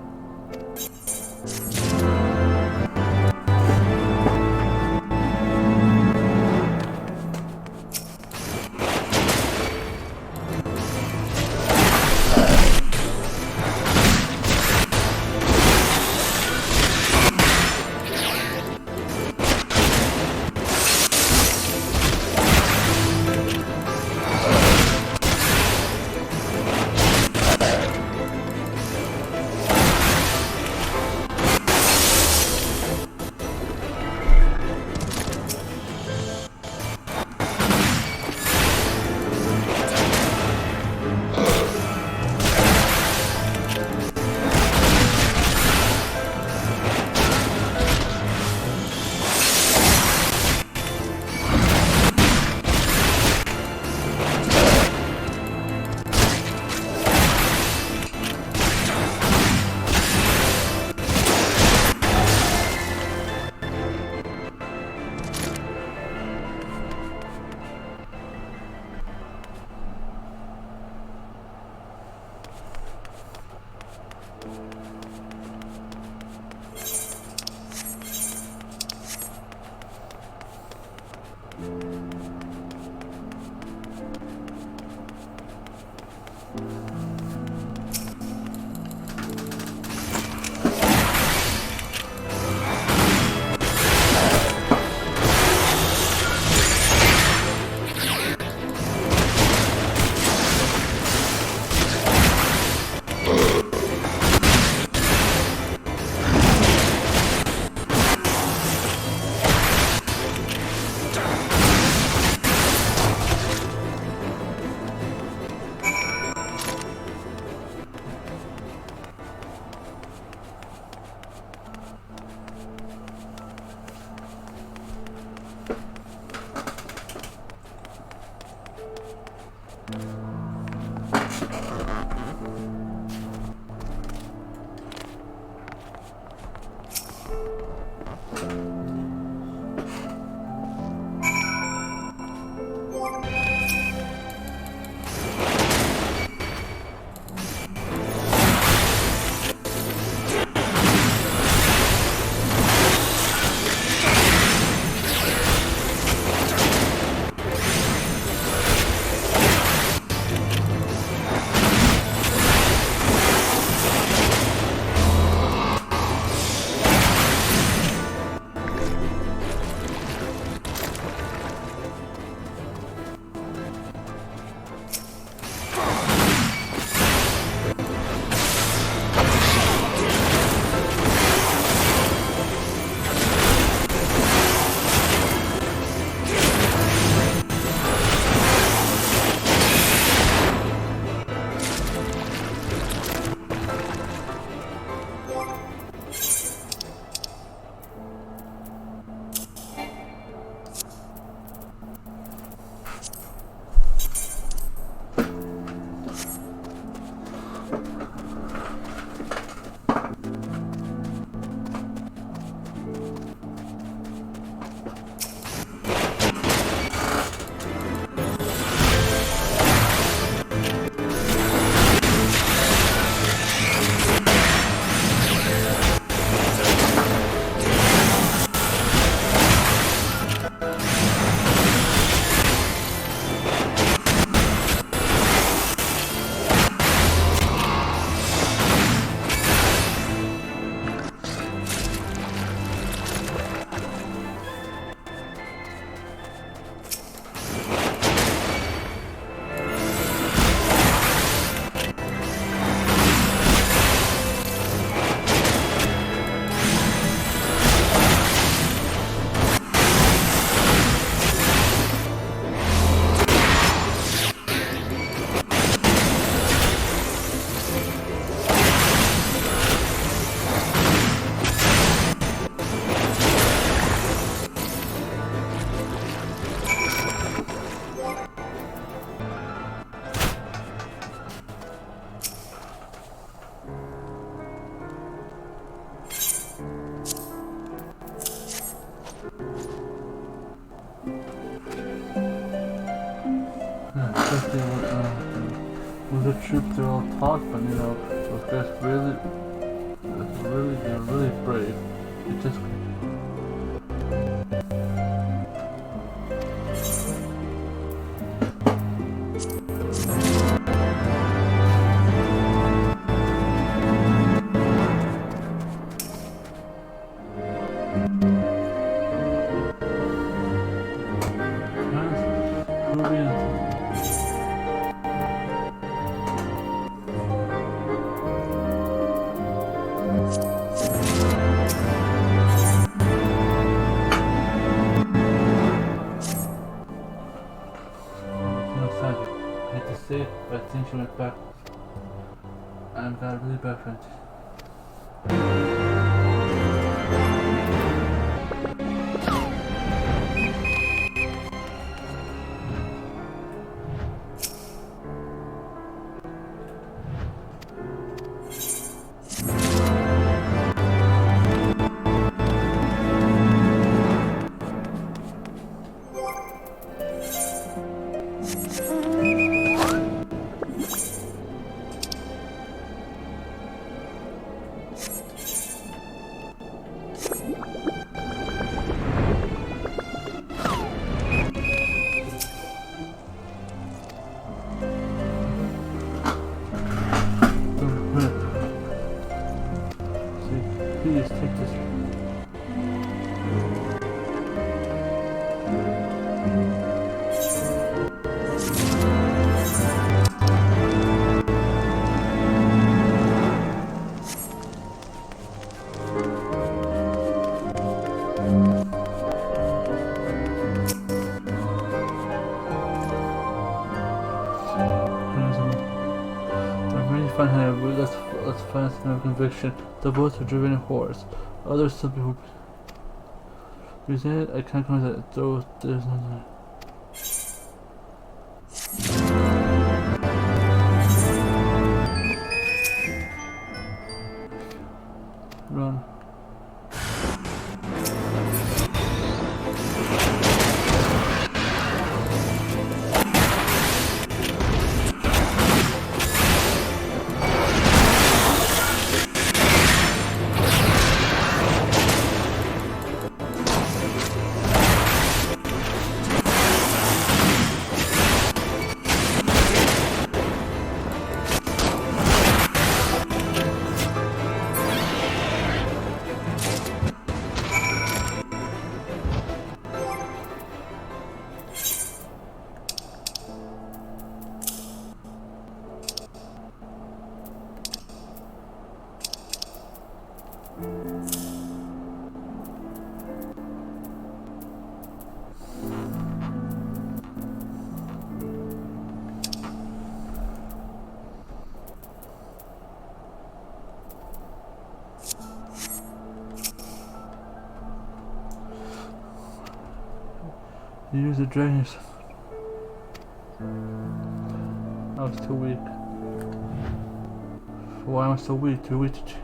[SPEAKER 1] the troops are all talk, but you know, those guys they're really brave. It just I think she went backwards. I've got a really bad friend. Please take this. Let's find some conviction. The both are driven in horse. Others simply would resent. I can't come that though there's nothing. Run. Use the dragons. I was too weak. Why am I so weak? Too weak to change.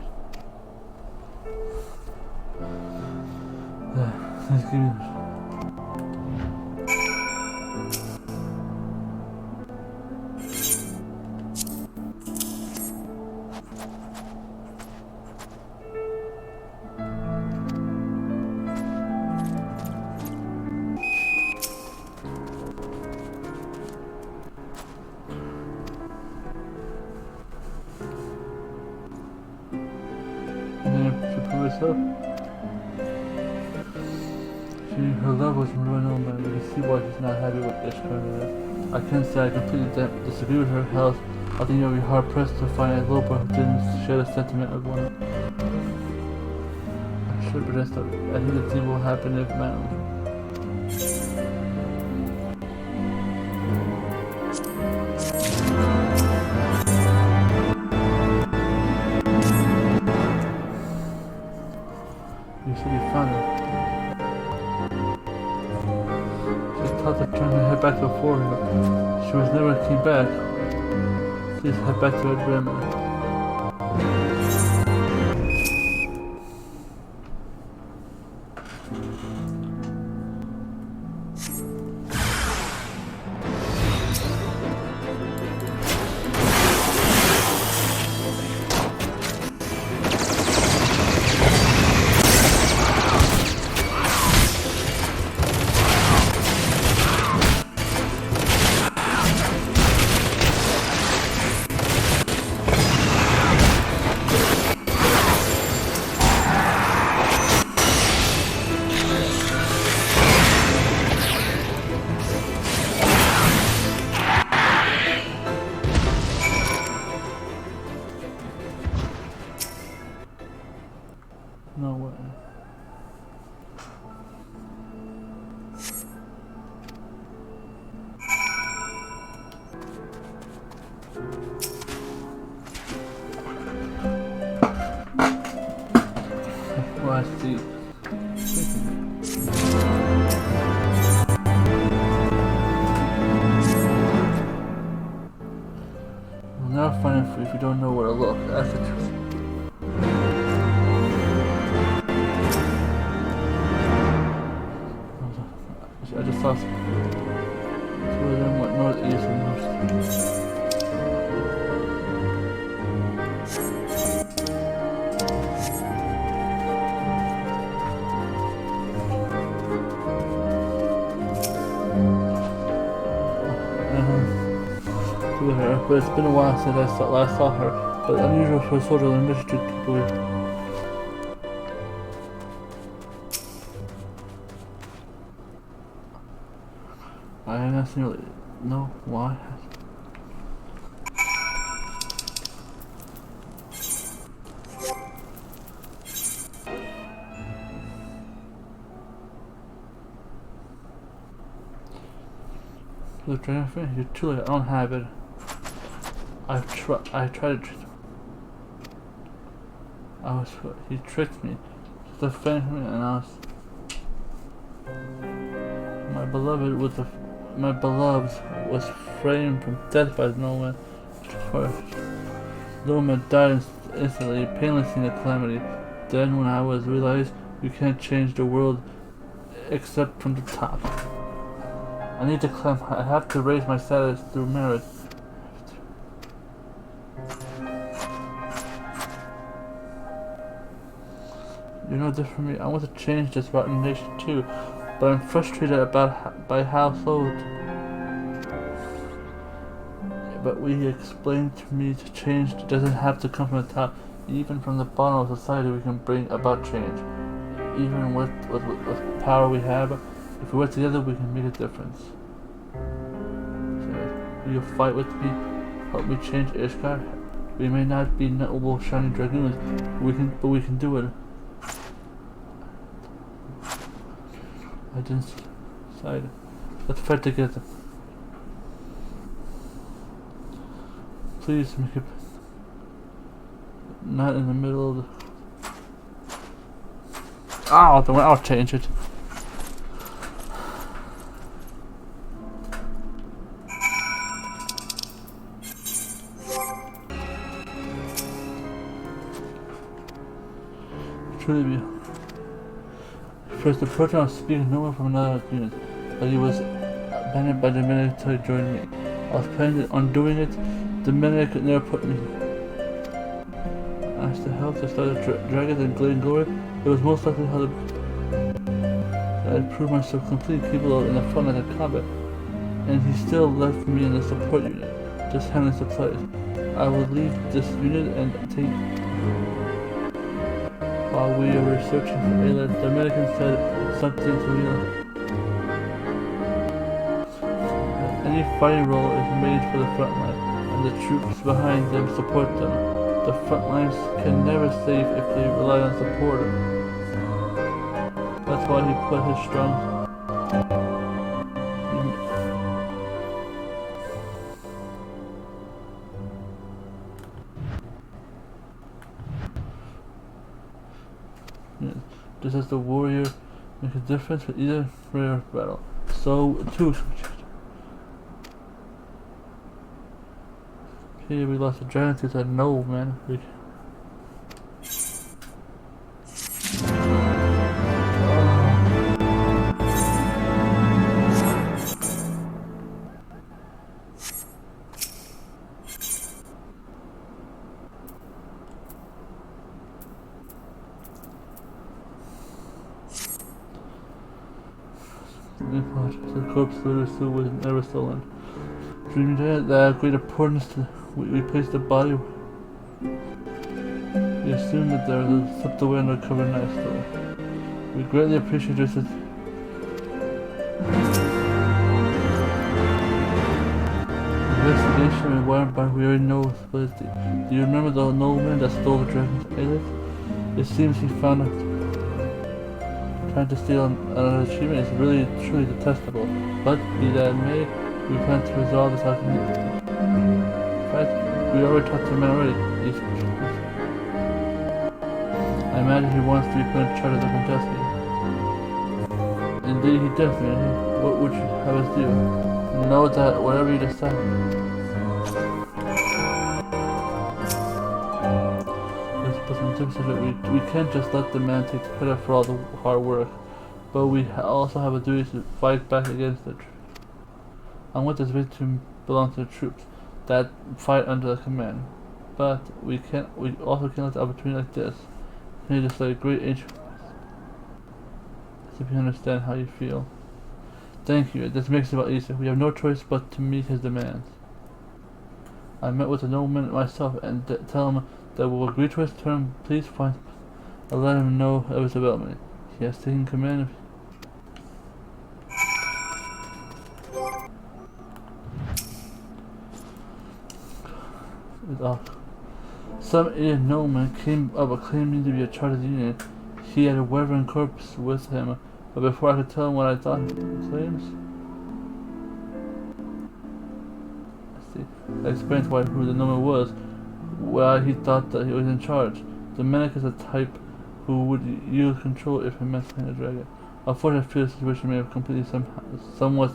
[SPEAKER 1] Let's give me this. Her levels are running on, but you can see why she's not happy with this kind of. I can't say I completely disagree with her health. I think you'll be hard pressed to find a little boy who didn't share the sentiment of one. I should, but I think the thing will happen if man. You should be fine. Thought of trying to head back to Florida. She was never came back. Please head back to her grandma. No way. Well, I see. We'll never find it if you don't know where to look. That's the truth. I just saw some. Two of them went northeast and most. To her, but it's been a while since I last saw her. But unusual for a soldier on a mission to keep away. I honestly really know why. The dragon fin? You're too late. I don't have it. I tried to. He tricked me to defend me, and I was. My beloved was framed from death by no man. No man died instantly, painlessly in the calamity. Then, when I was realized you can't change the world except from the top. I need to climb. I have to raise my status through merit. You're no different from me. I want to change this rotten nation too, but I'm frustrated by how slow. But we explained to me to change doesn't have to come from the top. Even from the bottom of society, we can bring about change. Even with power we have, if we work together, we can make a difference. So, will you fight with me? Help me change Ishkar? We may not be noble shining dragoons, but we can do it. I didn't decide. Let's fight together. Please make it not in the middle of the. I'll change it. Truly be. First, the proton was speaking no one from another unit, but he was abandoned by the medic to join me. I was planning on doing it. The medic never put me. As to help to start the dragons and glade glory, it was most likely how I had proved myself completely capable in the front line of combat, and he still left me in the support unit, just handling supplies. I would leave this unit and take. While we were searching for Ayla, the American said something to me. Any fighting role is made for the front line, and the troops behind them support them. The front lines can never save if they rely on support. That's why he put his strong. Just as the warrior makes a difference with either rare battle, so too. Okay, we lost the dragon tooth. I know, man. The corpse literally still was never stolen. Dreaming that great importance to we placed the body. We assumed that there was slipped away under cover night store. We greatly appreciate your investigation and warrant by we already know its ability. Do you remember the nobleman that stole the dragon's eyelids? It seems he found trying to steal another achievement is really truly detestable. But be that may, we plan to resolve this argument. In fact, we already talked to him already. I imagine he wants to be put in charge of the contesting. Indeed, he definitely. What would you have us do? Know that whatever you decide. We can't just let the man take credit for all the hard work, but we also have a duty to fight back against it. I want this victory to belong to the troops that fight under the command, but we also can't let the opportunity like this. Can you just let a great ancient if you understand how you feel. Thank you, this makes it a lot easier. We have no choice but to meet his demands. I met with the nobleman myself and tell him that we'll agree to his term. Please find and let him know of his development. He has taken command of some idiot nobleman came up claiming to be a charter of the Union. He had a Wyvern corpse with him, but before I could tell him what I thought he claims. I explained who the nobleman was, why he thought that he was in charge. The Manic is a type who would use control if he meant to a dragon. Unfortunately, I feel the situation may have completely somewhat,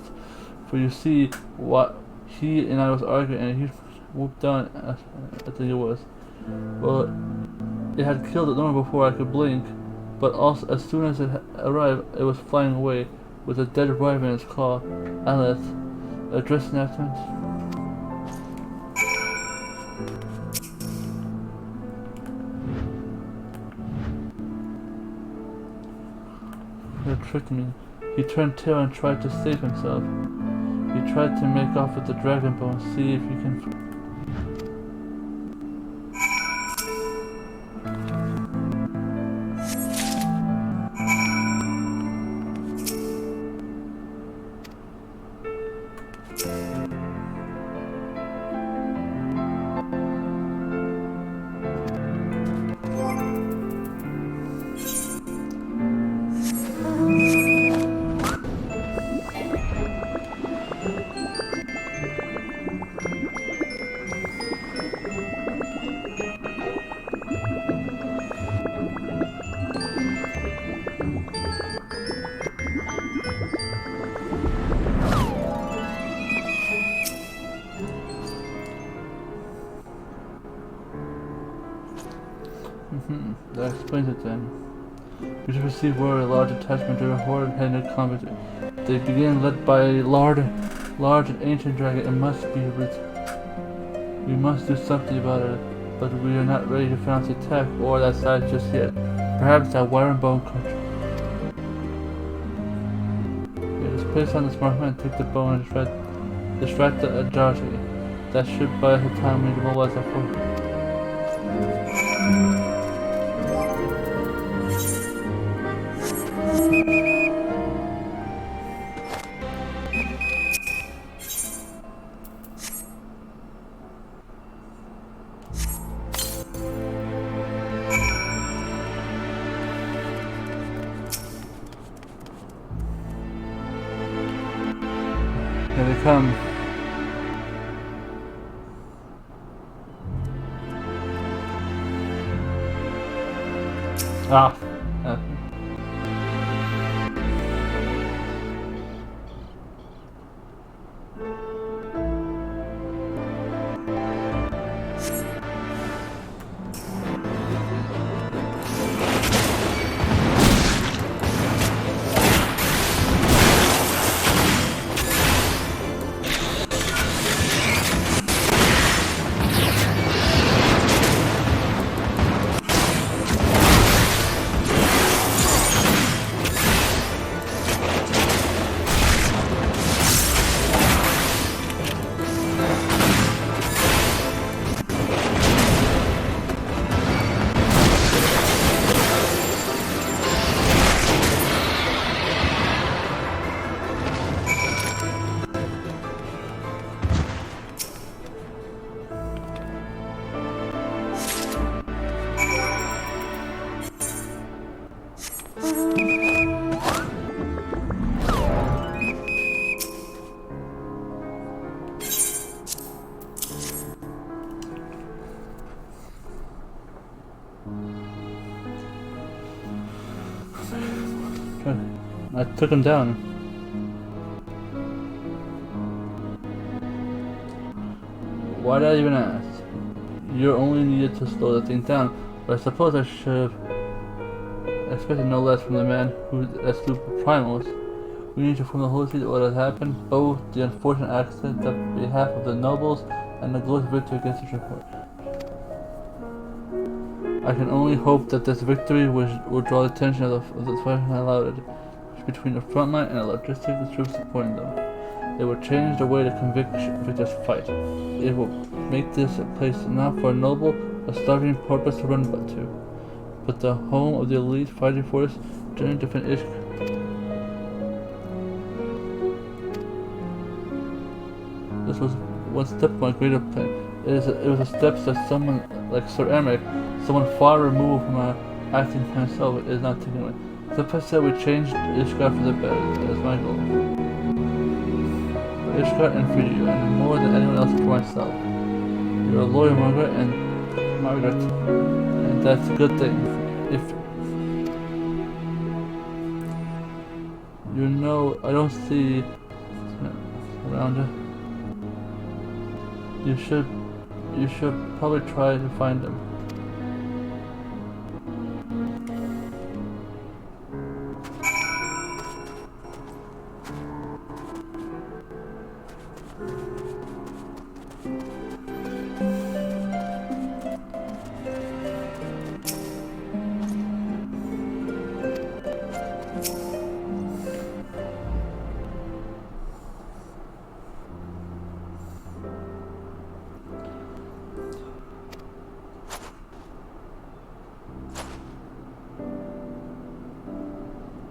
[SPEAKER 1] for you see, what he and I was arguing, and he whooped down I think it was. Well, it had killed the nobleman before I could blink, but also as soon as it arrived, it was flying away with a dead wyvern in its claw. Alice, addressing accent. He tricked me. He turned tail and tried to save himself. He tried to make off with the dragon bone, see if he can. That explains it then. We just received word of a large attachment during a horde-headed combat. They began led by a large and ancient dragon. It must be we must do something about it, but we are not ready to finance the attack or that size just yet. Perhaps that wire and bone country. Yeah, just place on this markman and take the bone and distract the Ajati. That should buy the time we mobilize our force. Here they come. Ah. I took him down. Why did I even ask? You only needed to slow the thing down, but I suppose I should have expected no less from the man who slew primals. We need to form the holy seed of what has happened, both the unfortunate accident on behalf of the nobles and the glorious victory against the report. I can only hope that this victory will draw the attention of the fight and allow it between the front line and the logistics troops supporting them. It will change the way the victors fight. It will make this a place not for a noble, a starving purpose to run but to, but the home of the elite fighting force during defend Ishka. This was one step of my greater plan. It was a step that someone like Sir Emmerich, someone far removed from acting for himself, is not taking away. Step said we changed Ishka for the better. That is my goal. For Ishka and for you, and more than anyone else for myself. You are loyal, Margaret, and that's a good thing. If you know, I don't see around you. You should probably try to find him.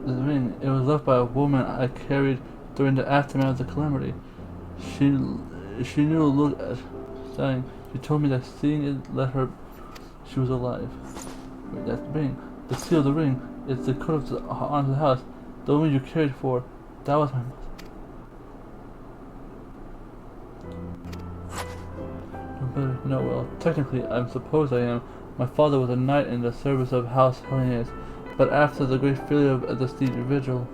[SPEAKER 1] The ring, it was left by a woman I carried during the aftermath of the calamity. She knew a look at dying. She told me that seeing it let her she was alive. Wait, that ring, the seal of the ring, it's the coat of the arms of the house. The woman you cared for, that was my mother. No, well, technically, I suppose I am. My father was a knight in the service of House Helenius. But after the great failure of the Steed Vigil,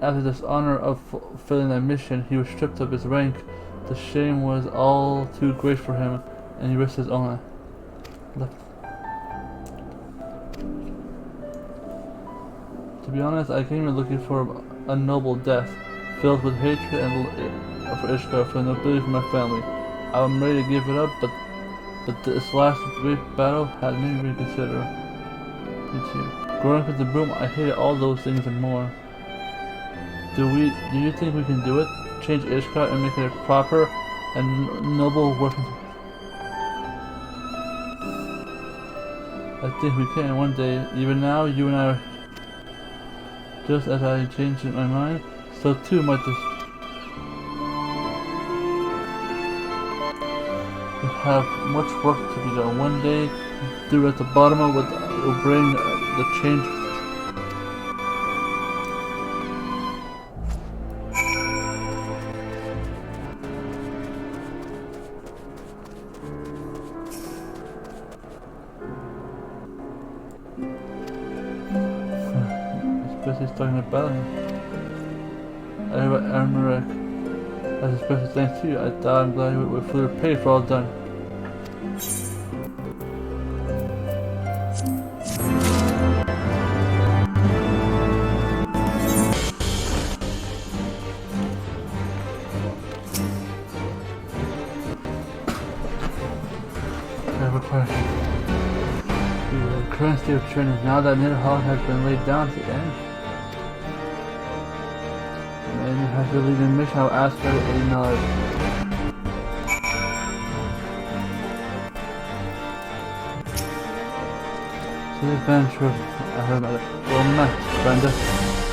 [SPEAKER 1] after this honor of fulfilling that mission, he was stripped of his rank. The shame was all too great for him, and he risked his own life. To be honest, I came here looking for a noble death, filled with hatred and for Ishkar, for the nobility of my family. I'm ready to give it up, but this last great battle had made me reconsider. Me too. Growing up with the broom, I hated all those things and more. Do you think we can do it? Change Ishkar and make it a proper and noble working? I think we can one day. Even now, you and I are. Just as I changed my mind, so too might this. We have much work to be done. One day, through at the bottom of what will bring the change. Especially starting a battle. Emmerich, as a special thanks to you, I thought I'm glad we fully repaid for all done. The current state of training is now that Nidhogg has been laid down to end. And you have to lead the mission. I'll ask for a knowledge. To the adventure, I heard about it. Well met, Brenda.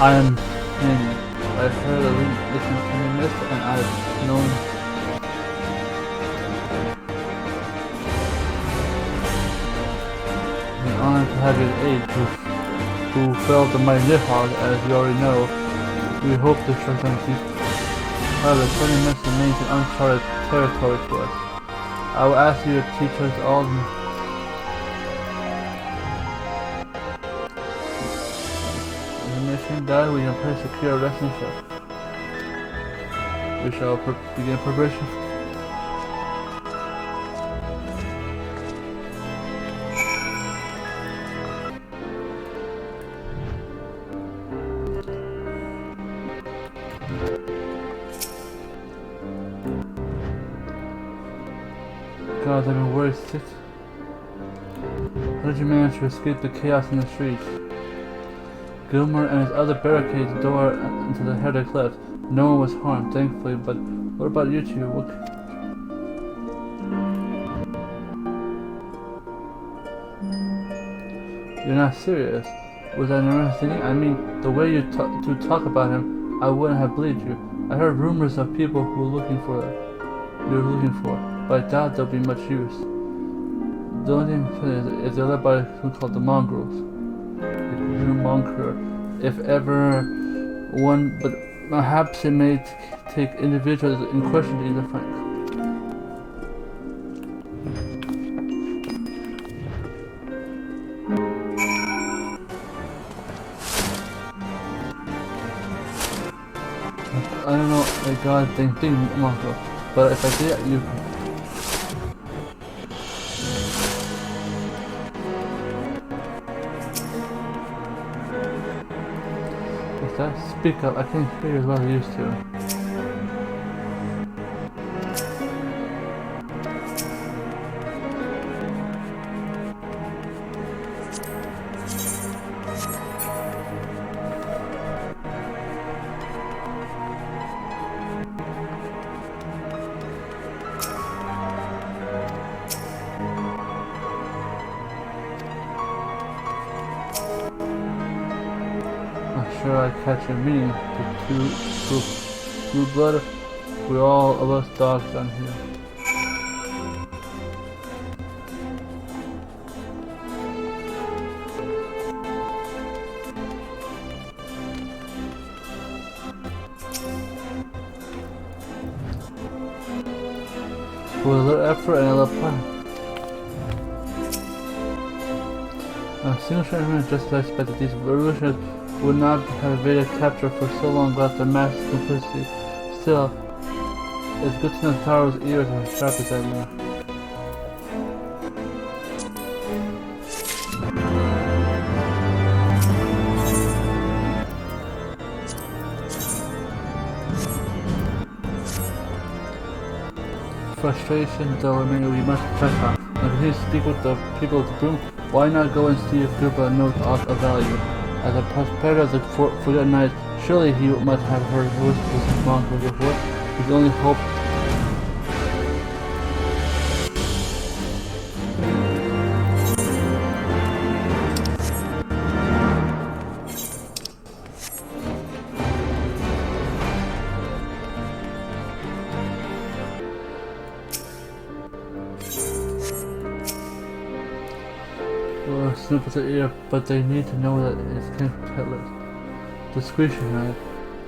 [SPEAKER 1] I am Kenan. I've heard a listen from the mist, and I've known. Honored to have your aid, who fell to my Nidhogg, as you already know. We hope to strike them deep. However, turning mist remains an uncharted territory to us. I will ask you to teach us all the mission Thank God we can place a secure resting ship. We shall begin preparation. God, I've been worried sick. How did you manage to escape the chaos in the streets? Gilmer and his other barricades the door into the heretic left. No one was harmed, thankfully, but what about you two? You're not serious. Was that an understanding? I mean, the way you talk about him, I wouldn't have believed you. I heard rumors of people who were looking for but I doubt they'll be much use. The only thing is they're led by who called the Mongrels. The new Monker, if ever one, but perhaps it may take individuals in question to either find. I don't know a goddamn thing, Monker, but if I did, you. Speak up, I can't hear you as well as I used to. Sure, I catch your meaning. The blue blood. We're all of us dogs on here. With a little effort and a little plan. A single shot just as I expected. These revolutionaries would not have evaded capture for so long without their mass complicity. Still, it's good to know Taro's ears are as sharp as I know. Frustration, though, remaining, we must press on. And continue to speak with the people of the broom. Why not go and see if Grupa knows aught of value? As a prospector of the Forgotten Knight, surely he must have heard whispers of Mongols before. His only hope. Snip at ear, but they need to know that it's peddlers. Discretion, right?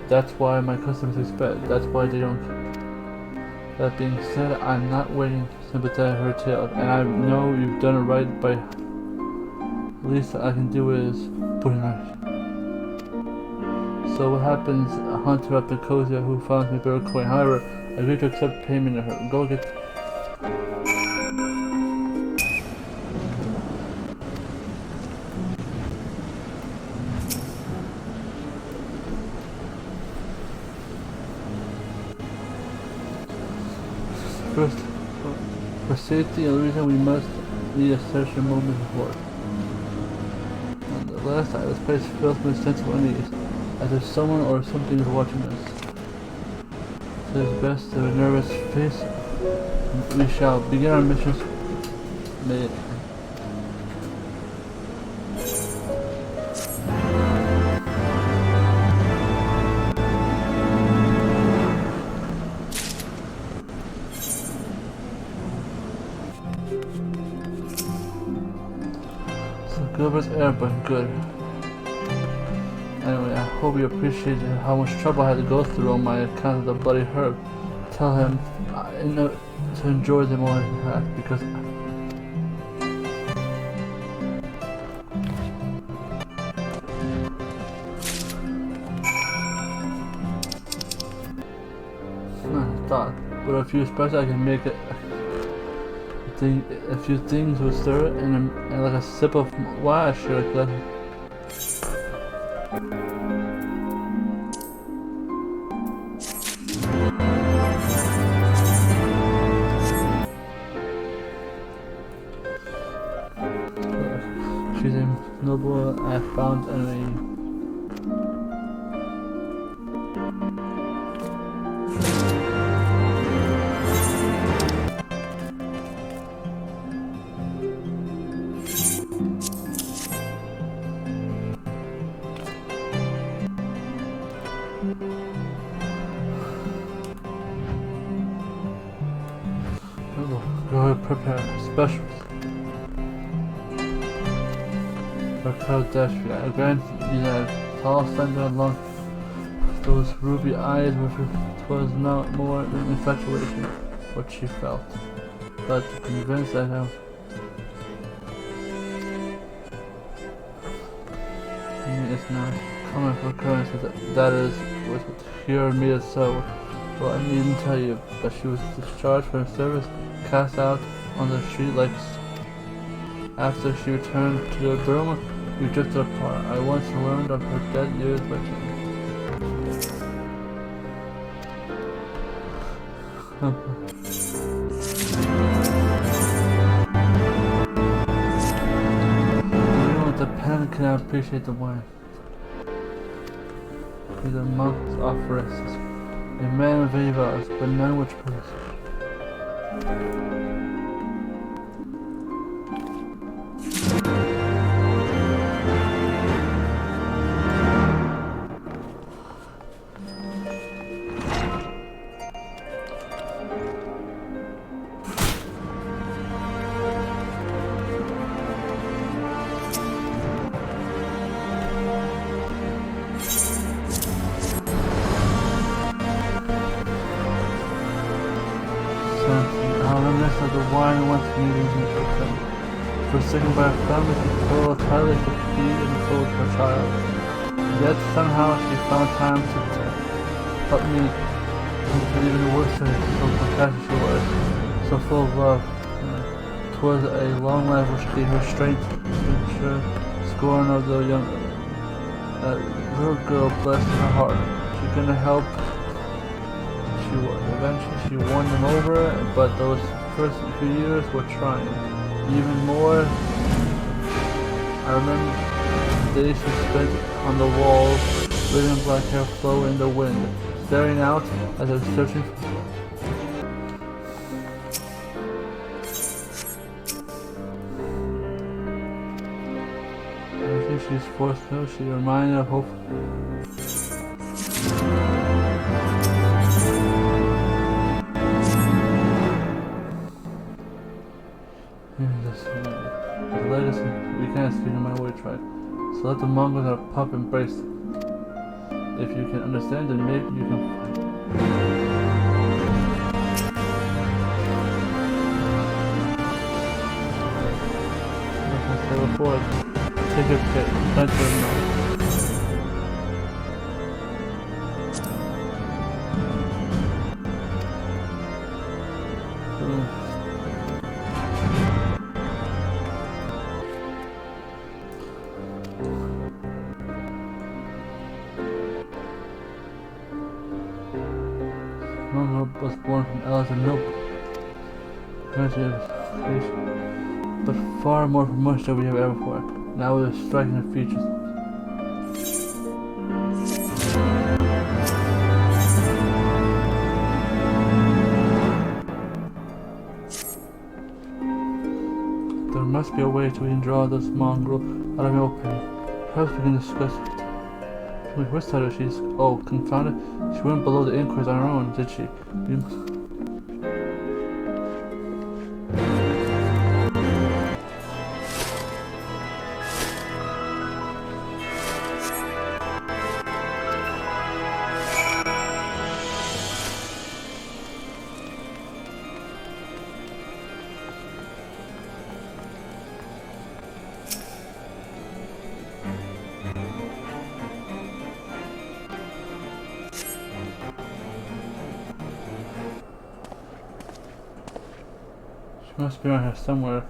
[SPEAKER 1] That's why my customers expect. That's why they don't care. That being said, I'm not waiting to sympathize her tale, and I know you've done it right by. The least I can do is put it right. So what happens? A hunter up in Kaiser who found me better coin. However, I agreed to accept payment of her. Go get. First, for safety and the reason we must need a certain moment before. And the last time this place fills me with sense of unease, as if someone or something is watching us. So it's best to a nervous face. We shall begin our missions. May Gilbert's air, but good. Anyway, I hope you appreciate how much trouble I had to go through on my account of the bloody herb. Tell him to enjoy them more than that, because thought, but a few sparks I can make it. A few things will stir it, and like a sip of wine, sure, like that. She's a noble I found enemy. Go prepare specials. For Kadesh, I grant you that tall, slender, and long. Those ruby eyes was not more than infatuation, what she felt. But convinced that it's not common for occurrence that is what cured me so. Well, I needn't tell you, but she was discharged from service, cast out on the street like. After she returned to the Burma, we drifted apart. I once learned of her dead years by Anyone with the pen cannot appreciate the wine. He's a monk's offerist, a man of many vows, but none which proves. Of the wine once needed into him. Forsaken by her family, she toiled tightly to feed and clothe her child. Yet somehow she found time to help me into even worse things. So compassionate she was, so full of love. 'Twas a long life which gave her strength to ensure scorn of the young. That little girl, blessed her heart. She couldn't help. Eventually she won them over, but those first few years were trying. Even more, I remember the days she spent on the walls, letting black hair flow in the wind, staring out as I was searching for. I think she's forced to know. She reminded of hope. The latest, we can't speak no matter what we try. So let the Mongols and our pup embrace it. If you can understand, then maybe you can find. Like I said before, take a pit, plenty of knowledge. Moogle was born from Ella's and Noble. But far more from much than we have ever before. Now we are striking her features. There must be a way to draw this mongrel out of the open. Perhaps we can discuss it. Which side of she's... Oh, confounded. She went below the inquiries on her own, did she? We must... Must be around here somewhere.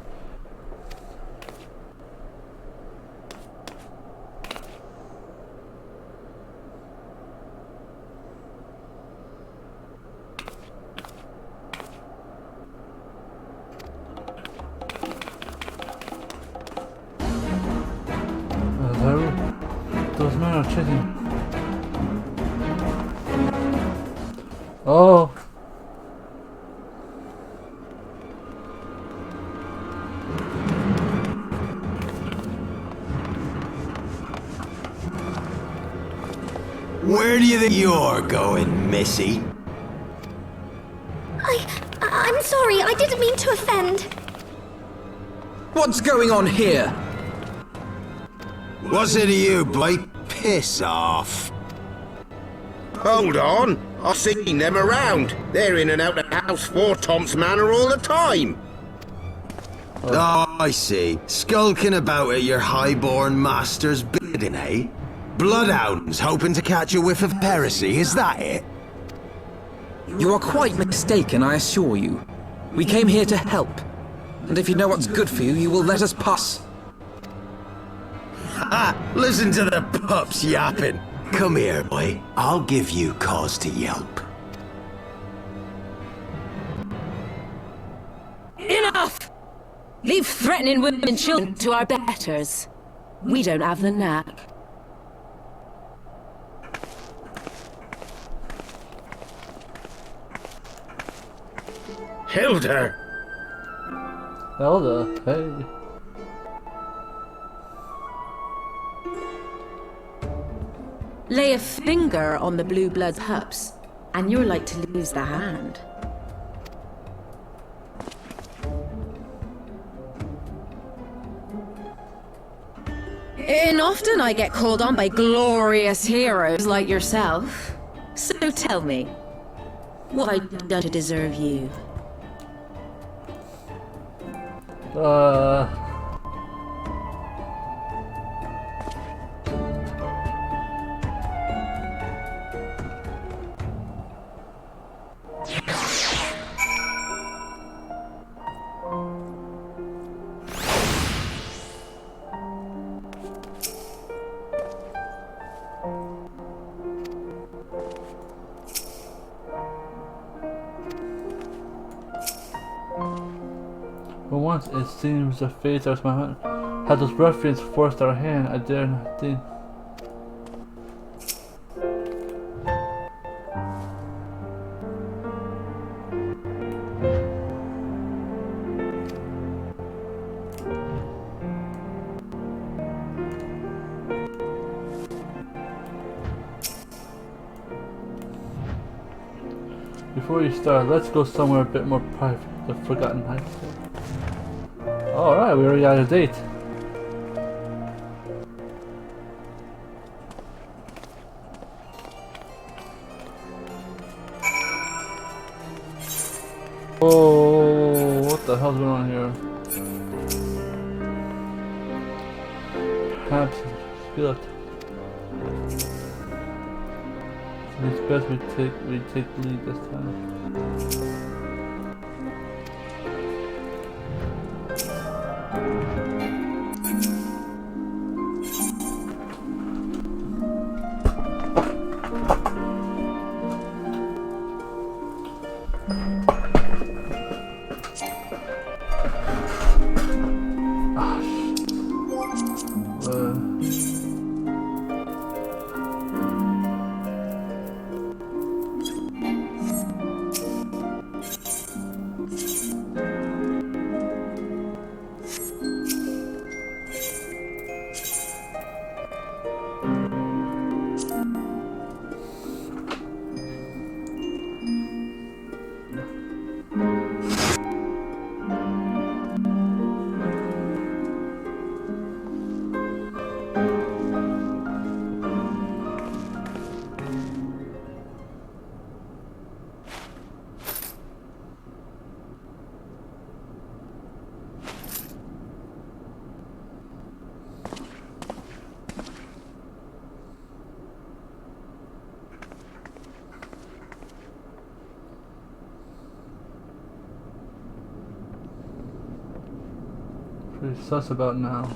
[SPEAKER 1] Those men are chasing. Oh!
[SPEAKER 8] Where do you think you're going, Missy?
[SPEAKER 9] I'm sorry, I didn't mean to offend.
[SPEAKER 5] What's going on here?
[SPEAKER 8] What's it to you, boy? Piss off.
[SPEAKER 10] Hold on, I've seen them around. They're in and out of House 4 Tom's Manor all the time.
[SPEAKER 8] Oh, I see. Skulking about at your highborn master's bidding, eh? Bloodhounds hoping to catch a whiff of heresy, is that it?
[SPEAKER 5] You are quite mistaken, I assure you. We came here to help. And if you know what's good for you, you will let us pass.
[SPEAKER 8] Ha! Listen to the pups yapping. Come here, boy. I'll give you cause to yelp.
[SPEAKER 11] Enough! Leave threatening women and children to our betters. We don't have the knack.
[SPEAKER 10] Hilda!
[SPEAKER 1] Hilda, hey.
[SPEAKER 11] Lay a finger on the blue blood pups, and you're like to lose the hand. And often I get called on by glorious heroes like yourself. So tell me, what have I done to deserve you?
[SPEAKER 1] For once, it seems the fate of my hand. Had those ruffians forced our hand, I dare not think. Before you start, let's go somewhere a bit more private. The Forgotten Heights. Alright, we already got a date. Oh, what the hell's going on here? Perhaps skillet. It's best we take the lead this time. pretty sus about now.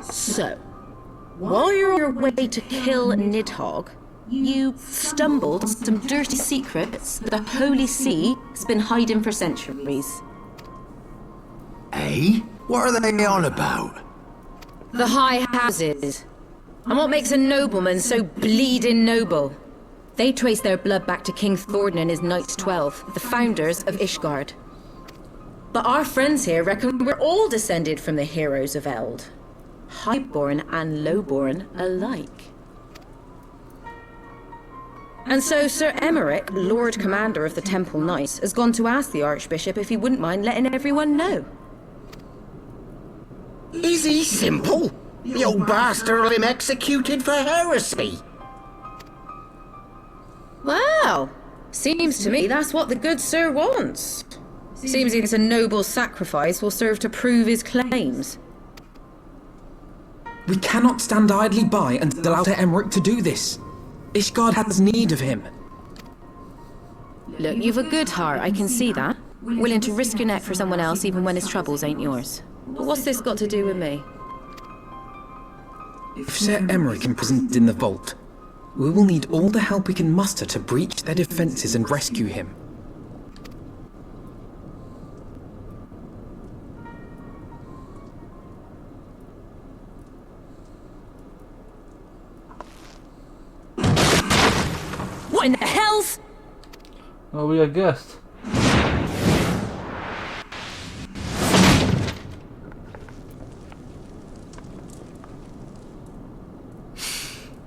[SPEAKER 11] So, while you're on your way to kill Nidhogg, you stumbled on some dirty secrets that the Holy See has been hiding for centuries.
[SPEAKER 8] Eh? What are they on about?
[SPEAKER 11] The High Houses. And what makes a nobleman so bleeding noble? They trace their blood back to King Thordan and his Knights 12, the founders of Ishgard. But our friends here reckon we're all descended from the heroes of Eld. Highborn and lowborn alike. And so Sir Emmerich, Lord Commander of the Temple Knights, has gone to ask the Archbishop if he wouldn't mind letting everyone know.
[SPEAKER 10] Is he simple? The old bastard will him executed for heresy.
[SPEAKER 11] Well, seems to me that's what the good sir wants. Seems it's a noble sacrifice will serve to prove his claims.
[SPEAKER 5] We cannot stand idly by and allow Sir Emmerich to do this. Ishgard has need of him.
[SPEAKER 11] Look, you've a good heart, I can see that. Willing to risk your neck for someone else even when his troubles ain't yours. But what's this got to do with me?
[SPEAKER 5] If Sir Emmerich imprisoned in the vault, we will need all the help we can muster to breach their defenses and rescue him.
[SPEAKER 11] What in the hell's...
[SPEAKER 1] Oh, we got guests.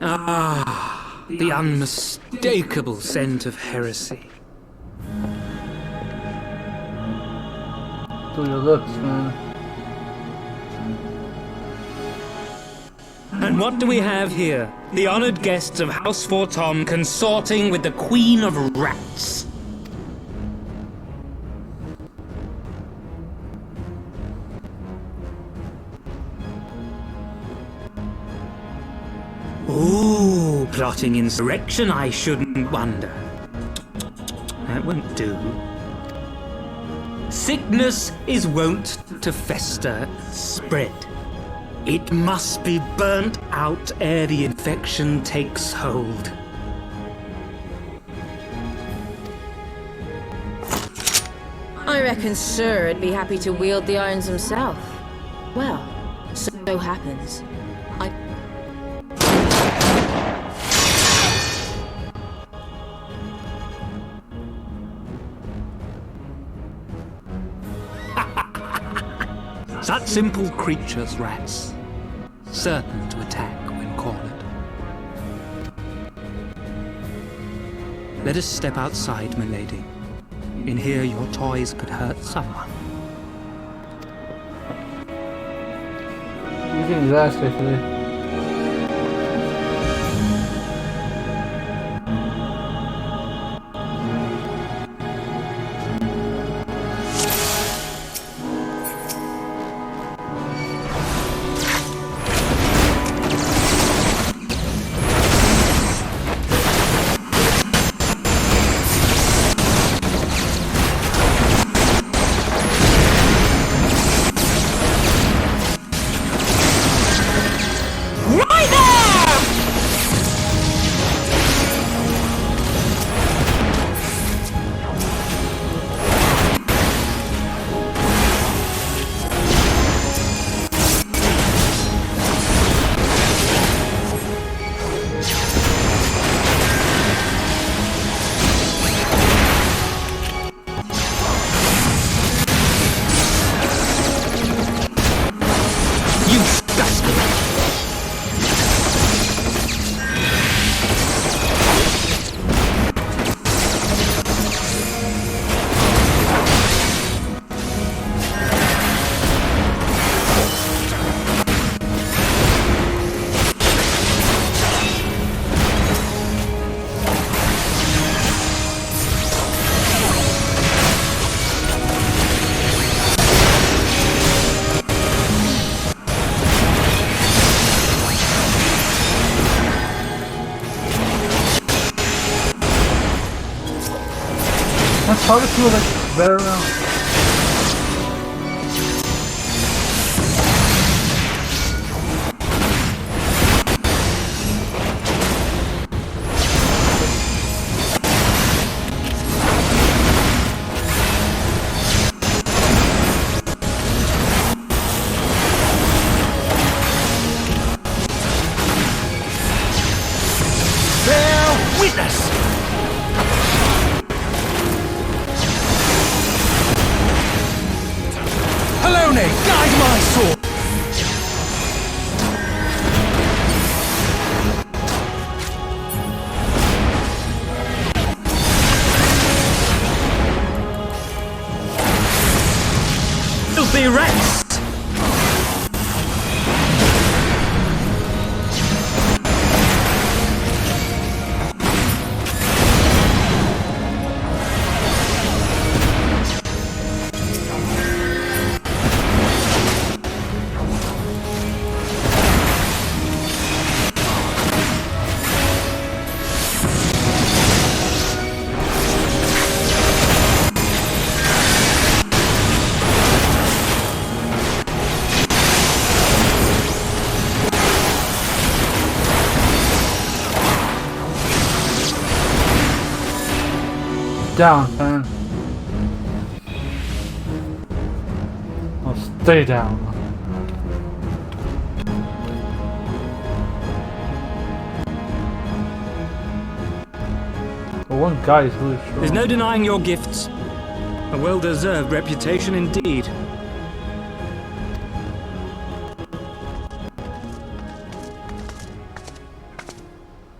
[SPEAKER 12] Ah, the unmistakable scent of heresy.
[SPEAKER 1] To your lips, man.
[SPEAKER 12] And what do we have here? The honored guests of House Fortom consorting with the Queen of Rats. Ooh, plotting insurrection, I shouldn't wonder. That won't do. Sickness is wont to fester, spread. It must be burnt out ere the infection takes hold.
[SPEAKER 11] I reckon Sir would be happy to wield the irons himself. Well, so happens.
[SPEAKER 12] Such simple creatures, rats. Certain to attack when cornered. Let us step outside, milady. In here your toys could hurt someone.
[SPEAKER 1] You can exhaust actually. That's hard to feel like better around.
[SPEAKER 12] Be rest!
[SPEAKER 1] Down, man. I'll stay down. The one guy is really strong.
[SPEAKER 12] There's no denying your gifts. A well-deserved reputation indeed.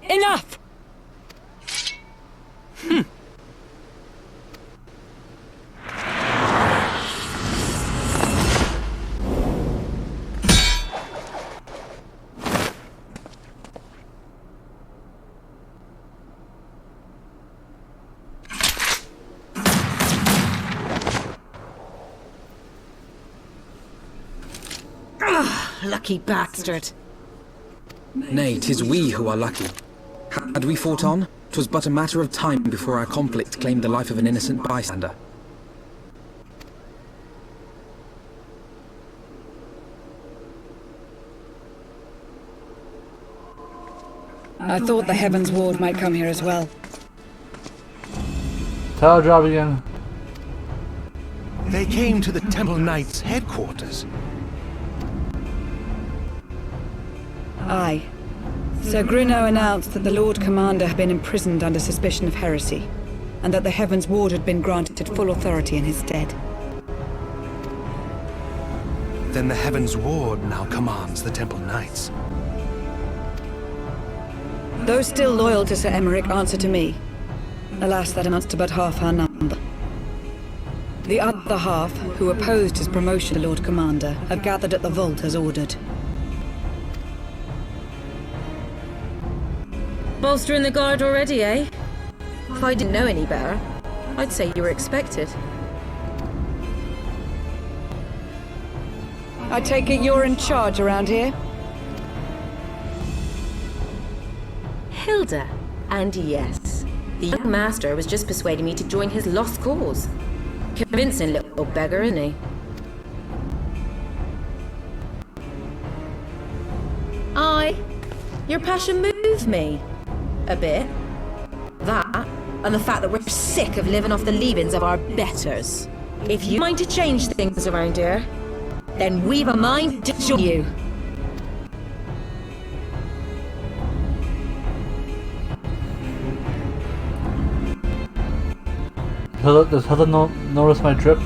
[SPEAKER 6] Enough!
[SPEAKER 11] Lucky bastard.
[SPEAKER 5] Nay, 'tis we who are lucky. Had we fought on, 'twas but a matter of time before our conflict claimed the life of an innocent bystander.
[SPEAKER 6] I thought the Heavensward might come here as well.
[SPEAKER 1] Tell job again.
[SPEAKER 3] They came to the Temple Knights' headquarters.
[SPEAKER 6] Aye. Sir Gruno announced that the Lord Commander had been imprisoned under suspicion of heresy, and that the Heavensward had been granted full authority in his stead.
[SPEAKER 3] Then the Heavensward now commands the Temple Knights.
[SPEAKER 6] Those still loyal to Sir Emmerich answer to me. Alas, that amounts to but half our number. The other half, who opposed his promotion to Lord Commander, have gathered at the vault as ordered.
[SPEAKER 11] Bolstering the guard already, eh? If I didn't know any better, I'd say you were expected.
[SPEAKER 6] I take it you're in charge around here?
[SPEAKER 11] Hilda. And yes, the young master was just persuading me to join his lost cause. Convincing little beggar, isn't he? Aye. Your passion moved me. A bit. That, and the fact that we're sick of living off the leavings of our betters. If you mind to change things around here, then we've a mind to join you.
[SPEAKER 1] Does Hilda notice my drip?